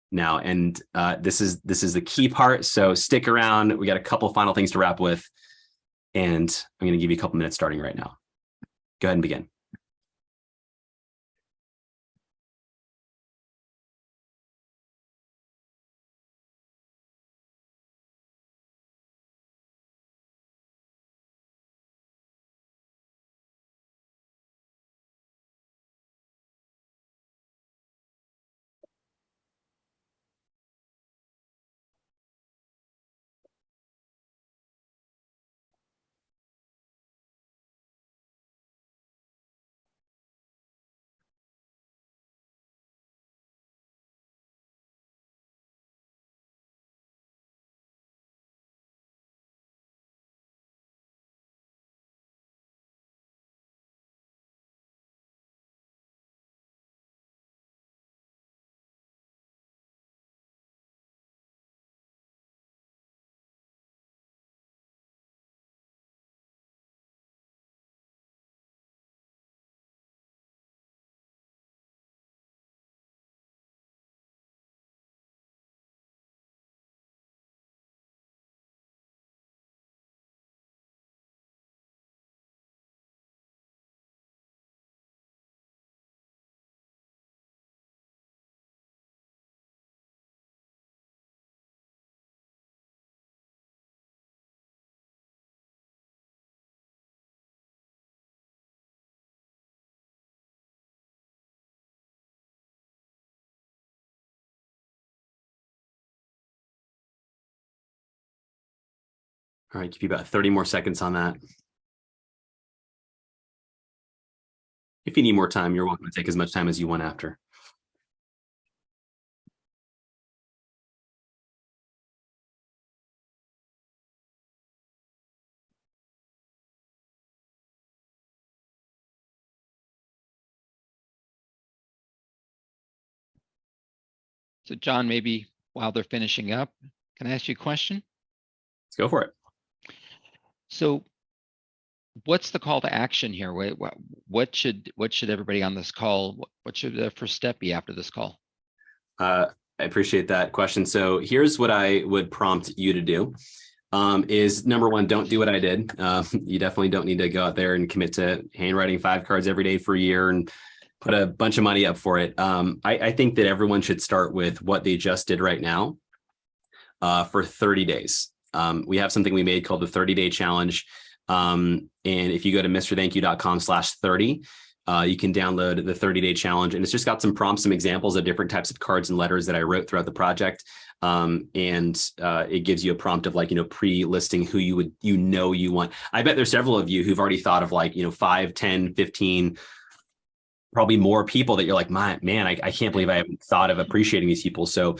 now. And this is the key part. So stick around. We got a couple final things to wrap with. And I'm going to give you a couple minutes starting right now. Go ahead and begin. All right, give you about 30 more seconds on that. If you need more time, you're welcome to take as much time as you want after. So John, maybe while they're finishing up, can I ask you a question? Let's go for it. So what's the call to action here? What should everybody on this call, what should the first step be after this call? I appreciate that question. So here's what I would prompt you to do. Is number one, don't do what I did. You definitely don't need to go out there and commit to handwriting 5 cards every day for a year and put a bunch of money up for it. I think that everyone should start with what they just did right now for 30 days. We have something we made called the 30-day challenge. And if you go to mrthankyou.com/30, you can download the 30-day challenge. And it's just got some prompts, some examples of different types of cards and letters that I wrote throughout the project. It gives you a prompt of like, pre-listing who you want. I bet there's several of you who've already thought of like, 5, 10, 15, probably more people that you're like, man, I can't believe I haven't thought of appreciating these people. So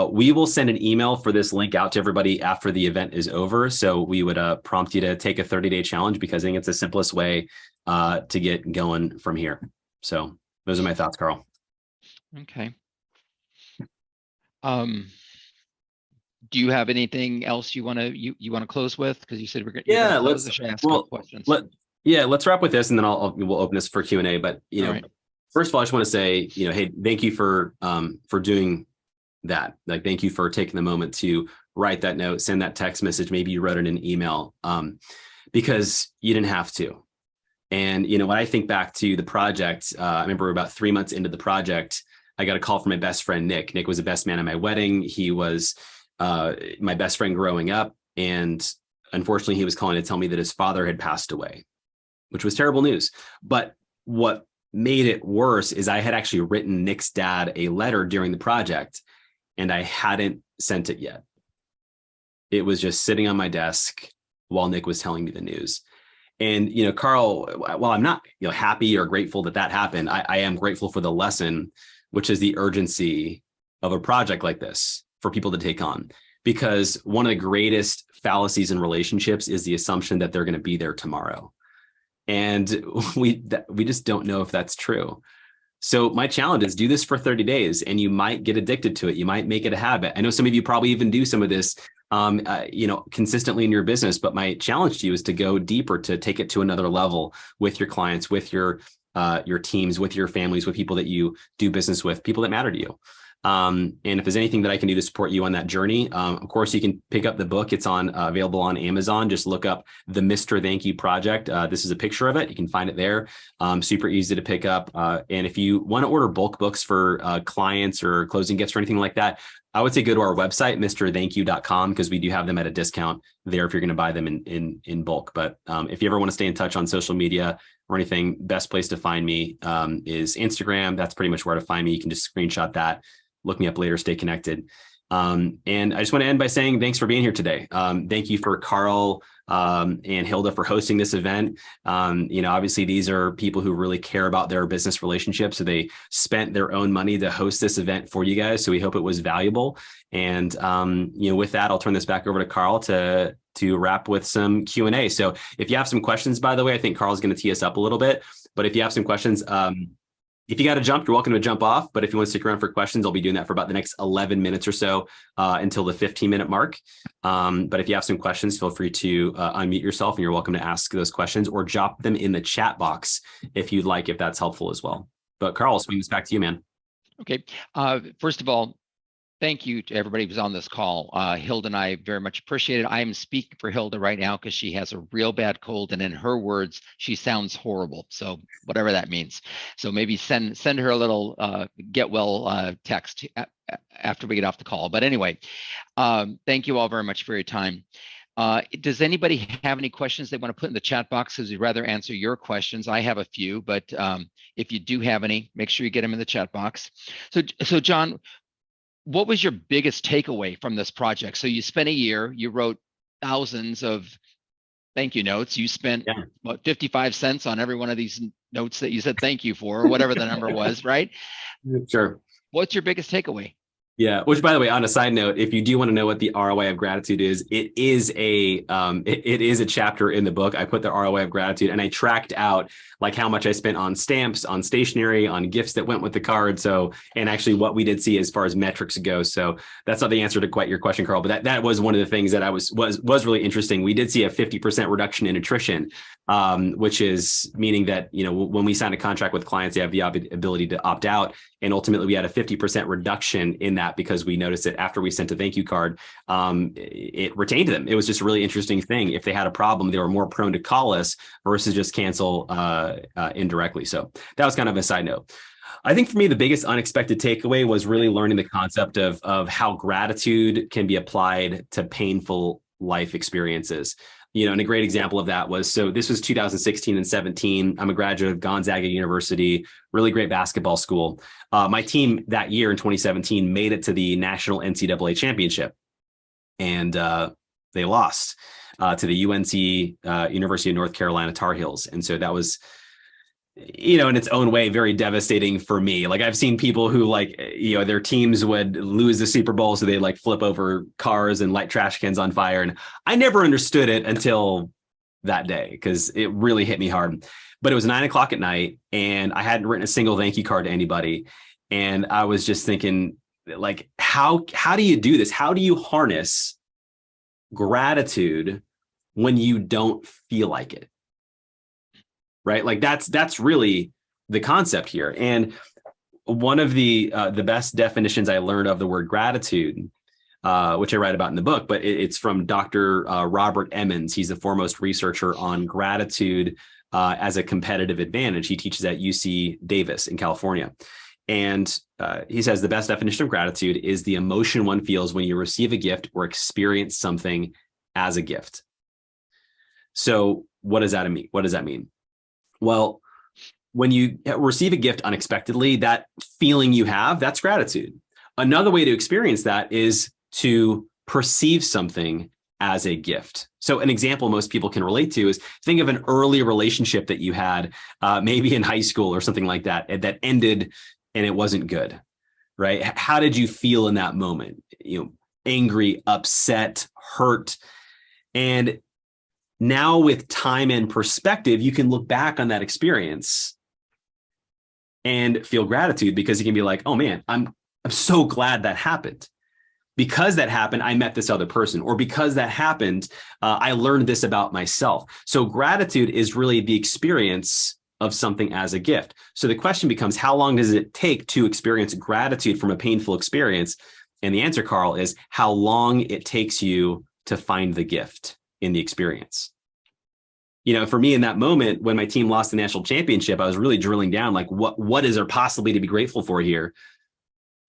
we will send an email for this link out to everybody after the event is over. So we would prompt you to take a 30-day challenge, because I think it's the simplest way to get going from here. So those are my thoughts, Carl. Okay. Do you have anything else you want to close with? Because you said we're going to close. Should I ask questions? Let's wrap with this, and then we'll open this for Q&A. But right. First of all, I just want to say, hey, thank you for doing that. Like, thank you for taking the moment to write that note, send that text message. Maybe you wrote it in an email, because you didn't have to. And when I think back to the project, I remember about 3 months into the project, I got a call from my best friend, Nick. Nick was the best man at my wedding. He was my best friend growing up. And unfortunately, he was calling to tell me that his father had passed away, which was terrible news. But what made it worse is I had actually written Nick's dad a letter during the project, and I hadn't sent it yet. It was just sitting on my desk while Nick was telling me the news. And, Carl, while I'm not, happy or grateful that that happened, I am grateful for the lesson, which is the urgency of a project like this for people to take on. Because one of the greatest fallacies in relationships is the assumption that they're going to be there tomorrow. And we just don't know if that's true. So my challenge is do this for 30 days and you might get addicted to it. You might make it a habit. I know some of you probably even do some of this, consistently in your business, but my challenge to you is to go deeper, to take it to another level with your clients, with your teams, with your families, with people that you do business with, people that matter to you. And if there's anything that I can do to support you on that journey, of course, you can pick up the book. It's available on Amazon. Just look up the Mr. Thank You Project. This is a picture of it. You can find it there. Super easy to pick up. And if you want to order bulk books for clients or closing gifts or anything like that, I would say go to our website, mrthankyou.com, because we do have them at a discount there if you're going to buy them in bulk. But if you ever want to stay in touch on social media or anything, best place to find me is Instagram. That's pretty much where to find me. You can just screenshot that. Look me up later, stay connected. And I just want to end by saying thanks for being here today. Thank you for Carl and Hilda for hosting this event. Obviously these are people who really care about their business relationships. So they spent their own money to host this event for you guys. So we hope it was valuable. And, with that, I'll turn this back over to Carl to wrap with some Q&A. So if you have some questions, by the way, I think Carl's going to tee us up a little bit, but if you have some questions, if you got to jump, you're welcome to jump off. But if you want to stick around for questions, I'll be doing that for about the next 11 minutes or so until the 15-minute mark. But if you have some questions, feel free to unmute yourself and you're welcome to ask those questions or drop them in the chat box if you'd like, if that's helpful as well. But Carl, I'll swing this back to you, man. Okay. First of all, thank you to everybody who's on this call. Hilda and I very much appreciate it. I am speaking for Hilda right now because she has a real bad cold, and in her words, she sounds horrible. So whatever that means. So maybe send her a little get well text after we get off the call. But anyway, thank you all very much for your time. Does anybody have any questions they want to put in the chat box? Because we'd rather answer your questions. I have a few, but if you do have any, make sure you get them in the chat box. So John, what was your biggest takeaway from this project? So you spent a year, you wrote thousands of thank you notes. You spent what, 55 cents on every one of these notes that you said thank you for, or whatever the number was, right? Sure. What's your biggest takeaway? Yeah, which, by the way, on a side note, if you do want to know what the ROI of gratitude is, it is a chapter in the book. I put the ROI of gratitude, and I tracked out like how much I spent on stamps, on stationery, on gifts that went with the card. So, and actually what we did see as far as metrics go. So that's not the answer to quite your question, Carl, but that was one of the things that I was really interesting. We did see a 50% reduction in attrition, which is meaning that, when we sign a contract with clients, they have the ability to opt out. And ultimately, we had a 50% reduction in that because we noticed that after we sent a thank you card, it retained them. It was just a really interesting thing. If they had a problem, they were more prone to call us versus just cancel indirectly. So that was kind of a side note. I think for me, the biggest unexpected takeaway was really learning the concept of how gratitude can be applied to painful life experiences. And a great example of that was, so this was 2016 and 17. I'm a graduate of Gonzaga University, really great basketball school. My team that year in 2017 made it to the national NCAA championship, and they lost to the UNC, University of North Carolina Tar Heels. And so that was, in its own way, very devastating for me. Like, I've seen people who their teams would lose the Super Bowl, so they flip over cars and light trash cans on fire. And I never understood it until that day, because it really hit me hard. But it was 9:00 at night, and I hadn't written a single thank you card to anybody. And I was just thinking, how do you do this? How do you harness gratitude when you don't feel like it? Right? That's really the concept here. And one of the best definitions I learned of the word gratitude, which I write about in the book, but it's from Dr. Robert Emmons. He's the foremost researcher on gratitude as a competitive advantage. He teaches at UC Davis in California. And he says the best definition of gratitude is the emotion one feels when you receive a gift or experience something as a gift. So what does that mean? What does that mean? Well, when you receive a gift unexpectedly, that feeling you have, that's gratitude. Another way to experience that is to perceive something as a gift. So an example most people can relate to is think of an early relationship that you had, maybe in high school or something like that, that ended and it wasn't good, right? How did you feel in that moment? Angry, upset, hurt. And now with time and perspective, you can look back on that experience and feel gratitude, because you can be like, oh man, I'm so glad that happened. Because that happened, I met this other person, or because that happened, I learned this about myself. So gratitude is really the experience of something as a gift. So the question becomes, how long does it take to experience gratitude from a painful experience? And the answer, Carl, is how long it takes you to find the gift in the experience. For me in that moment, when my team lost the national championship, I was really drilling down, like, what is there possibly to be grateful for here?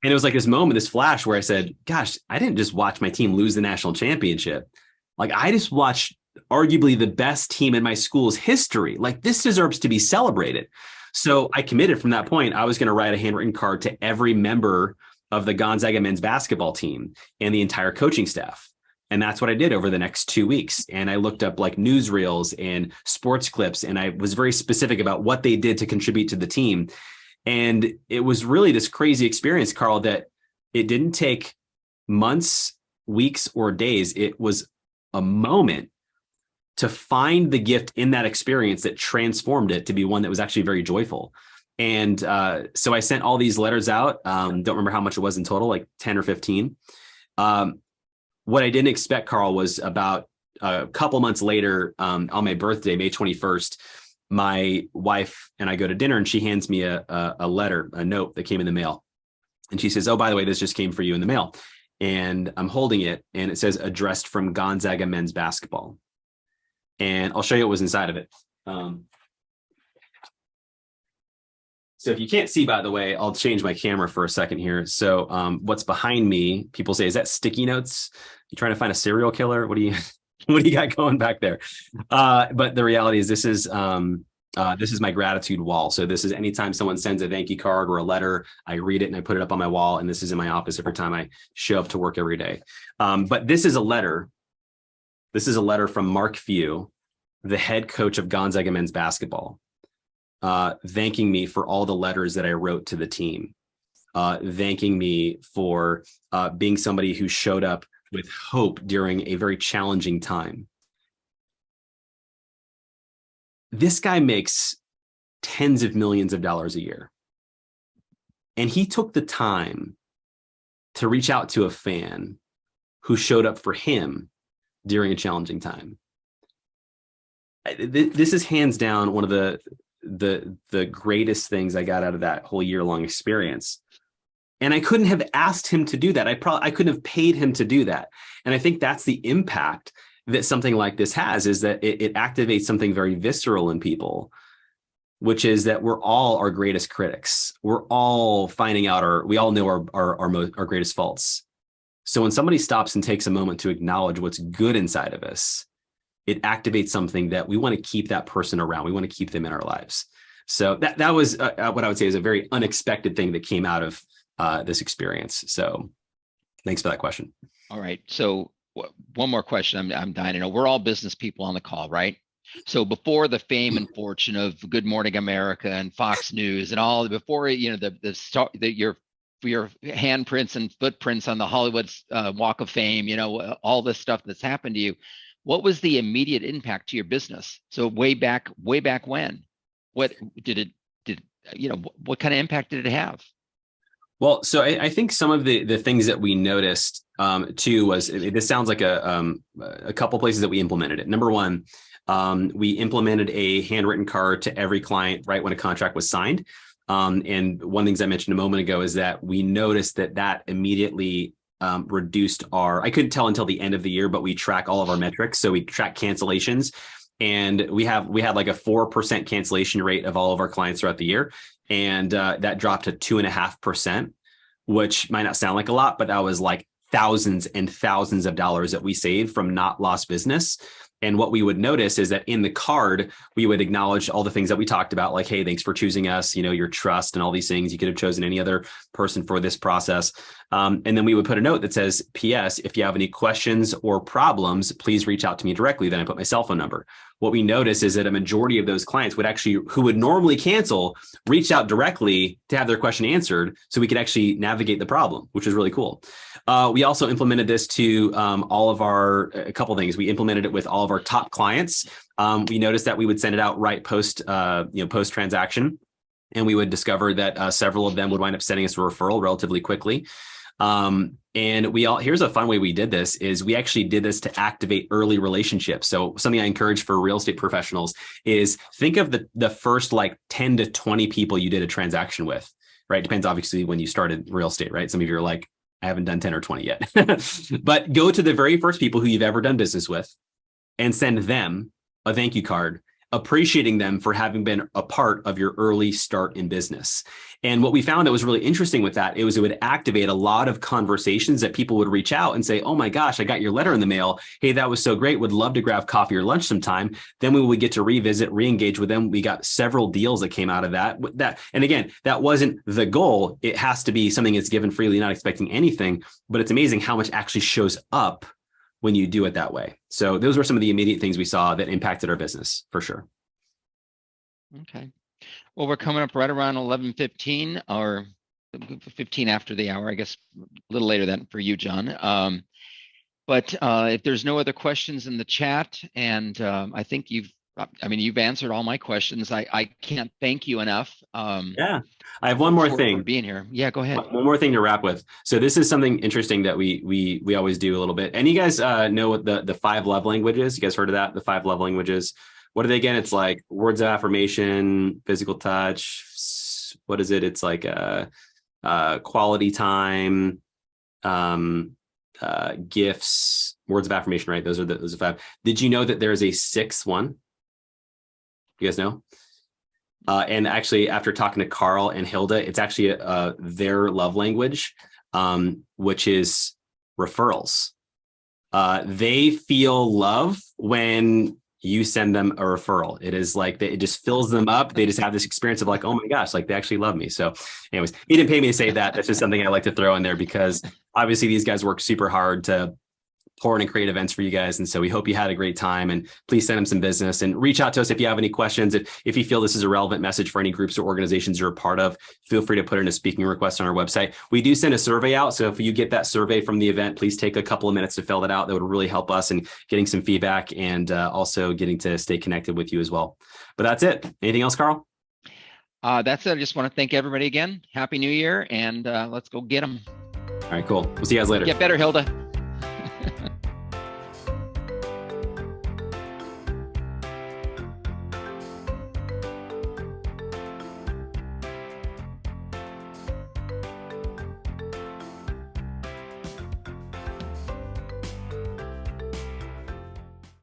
And it was like this moment, this flash where I said, gosh, I didn't just watch my team lose the national championship. Like, I just watched arguably the best team in my school's history. Like, this deserves to be celebrated. So I committed from that point, I was going to write a handwritten card to every member of the Gonzaga men's basketball team and the entire coaching staff. And that's what I did over the next 2 weeks. And I looked up like newsreels and sports clips, and I was very specific about what they did to contribute to the team. And it was really this crazy experience, Carl, that it didn't take months, weeks, or days. It was a moment to find the gift in that experience that transformed it to be one that was actually very joyful. And so I sent all these letters out. Don't remember how much it was in total, like 10 or 15. What I didn't expect, Carl, was about a couple months later, on my birthday, May 21st, my wife and I go to dinner, and she hands me a letter, a note that came in the mail. And she says, oh, by the way, this just came for you in the mail. And I'm holding it, and it says addressed from Gonzaga men's basketball. And I'll show you what was inside of it. So if you can't see, by the way, I'll change my camera for a second here. So what's behind me, people say, is that sticky notes? You trying to find a serial killer? What do you got going back there? But the reality is this is my gratitude wall. So this is anytime someone sends a thank you card or a letter, I read it and I put it up on my wall. And this is in my office every time I show up to work every day. But this is a letter. This is a letter from Mark Few, the head coach of Gonzaga men's basketball, thanking me for all the letters that I wrote to the team, thanking me for being somebody who showed up with hope during a very challenging time. This guy makes tens of millions of dollars a year. And he took the time to reach out to a fan who showed up for him during a challenging time. This is hands down one of the greatest things I got out of that whole year-long experience. And I couldn't have asked him to do that. I couldn't have paid him to do that. And I think that's the impact that something like this has, is that it activates something very visceral in people, which is that we're all our greatest critics. We're all finding out, we all know our greatest faults. So when somebody stops and takes a moment to acknowledge what's good inside of us, it activates something that we want to keep that person around. We want to keep them in our lives. So that was what I would say is a very unexpected thing that came out of this experience. So thanks for that question. All right. So one more question. I'm dying to know. We're all business people on the call, right? So before the fame and fortune of Good Morning America and Fox News and all, before your handprints and footprints on the Hollywood Walk of Fame, all this stuff that's happened to you, what was the immediate impact to your business? So way back when, what what kind of impact did it have? Well, so I think some of the things that we noticed too was, this sounds like a couple places that we implemented it. Number one, we implemented a handwritten card to every client right when a contract was signed. And one of the things I mentioned a moment ago is that we noticed that immediately reduced I couldn't tell until the end of the year, but we track all of our metrics. So we track cancellations, and we had like a 4% cancellation rate of all of our clients throughout the year. And that dropped to 2.5%, which might not sound like a lot, but that was like thousands and thousands of dollars that we saved from not lost business. And what we would notice is that in the card, we would acknowledge all the things that we talked about, like, hey, thanks for choosing us, your trust and all these things. You could have chosen any other person for this process. And then we would put a note that says, P.S., if you have any questions or problems, please reach out to me directly. Then I put my cell phone number. What we notice is that a majority of those clients who would normally cancel, reach out directly to have their question answered so we could actually navigate the problem, which is really cool. We also implemented this to a couple of things. We implemented it with all of our top clients. We noticed that we would send it out right post transaction, and we would discover that several of them would wind up sending us a referral relatively quickly. And here's a fun way we did this is we actually did this to activate early relationships. So something I encourage for real estate professionals is think of the first like 10 to 20 people you did a transaction with, right? Depends obviously when you started real estate, right? Some of you are like, I haven't done 10 or 20 yet, but go to the very first people who you've ever done business with and send them a thank you card, appreciating them for having been a part of your early start in business. And what we found that was really interesting with that, it would activate a lot of conversations that people would reach out and say, oh my gosh, I got your letter in the mail. Hey, that was so great. Would love to grab coffee or lunch sometime. Then we would get to revisit, re-engage with them. We got several deals that came out of that. And again, that wasn't the goal. It has to be something that's given freely, not expecting anything, but it's amazing how much actually shows up when you do it that way. So those were some of the immediate things we saw that impacted our business for sure. Okay. Well, we're coming up right around 11:15 or 15 after the hour, I guess a little later than for you, John. But if there's no other questions in the chat, and I think you've answered all my questions. I can't thank you enough. Yeah, I have one more thing for being here. Yeah, go ahead. One more thing to wrap with. So this is something interesting that we always do a little bit. And you guys know what the 5 love languages? You guys heard of that? The 5 love languages. What are they again? It's like words of affirmation, physical touch. What is it? It's like quality time, gifts, words of affirmation, right? Those are 5. Did you know that there's a 6th one? You guys know? And actually, after talking to Carl and Hilda, it's actually their love language, which is referrals. They feel love when you send them a referral. It is like it just fills them up. They just have this experience of like, oh my gosh, like they actually love me. So anyways, he didn't pay me to say that. That's just something I like to throw in there because obviously these guys work super hard to pour in and create events for you guys. And so we hope you had a great time, and please send them some business and reach out to us if you have any questions. If you feel this is a relevant message for any groups or organizations you're a part of, feel free to put in a speaking request on our website. We do send a survey out. So if you get that survey from the event, please take a couple of minutes to fill that out. That would really help us in getting some feedback and also getting to stay connected with you as well. But that's it. Anything else, Carl? That's it. I just want to thank everybody again. Happy New Year, and let's go get them. All right, cool. We'll see you guys later. Get better, Hilda.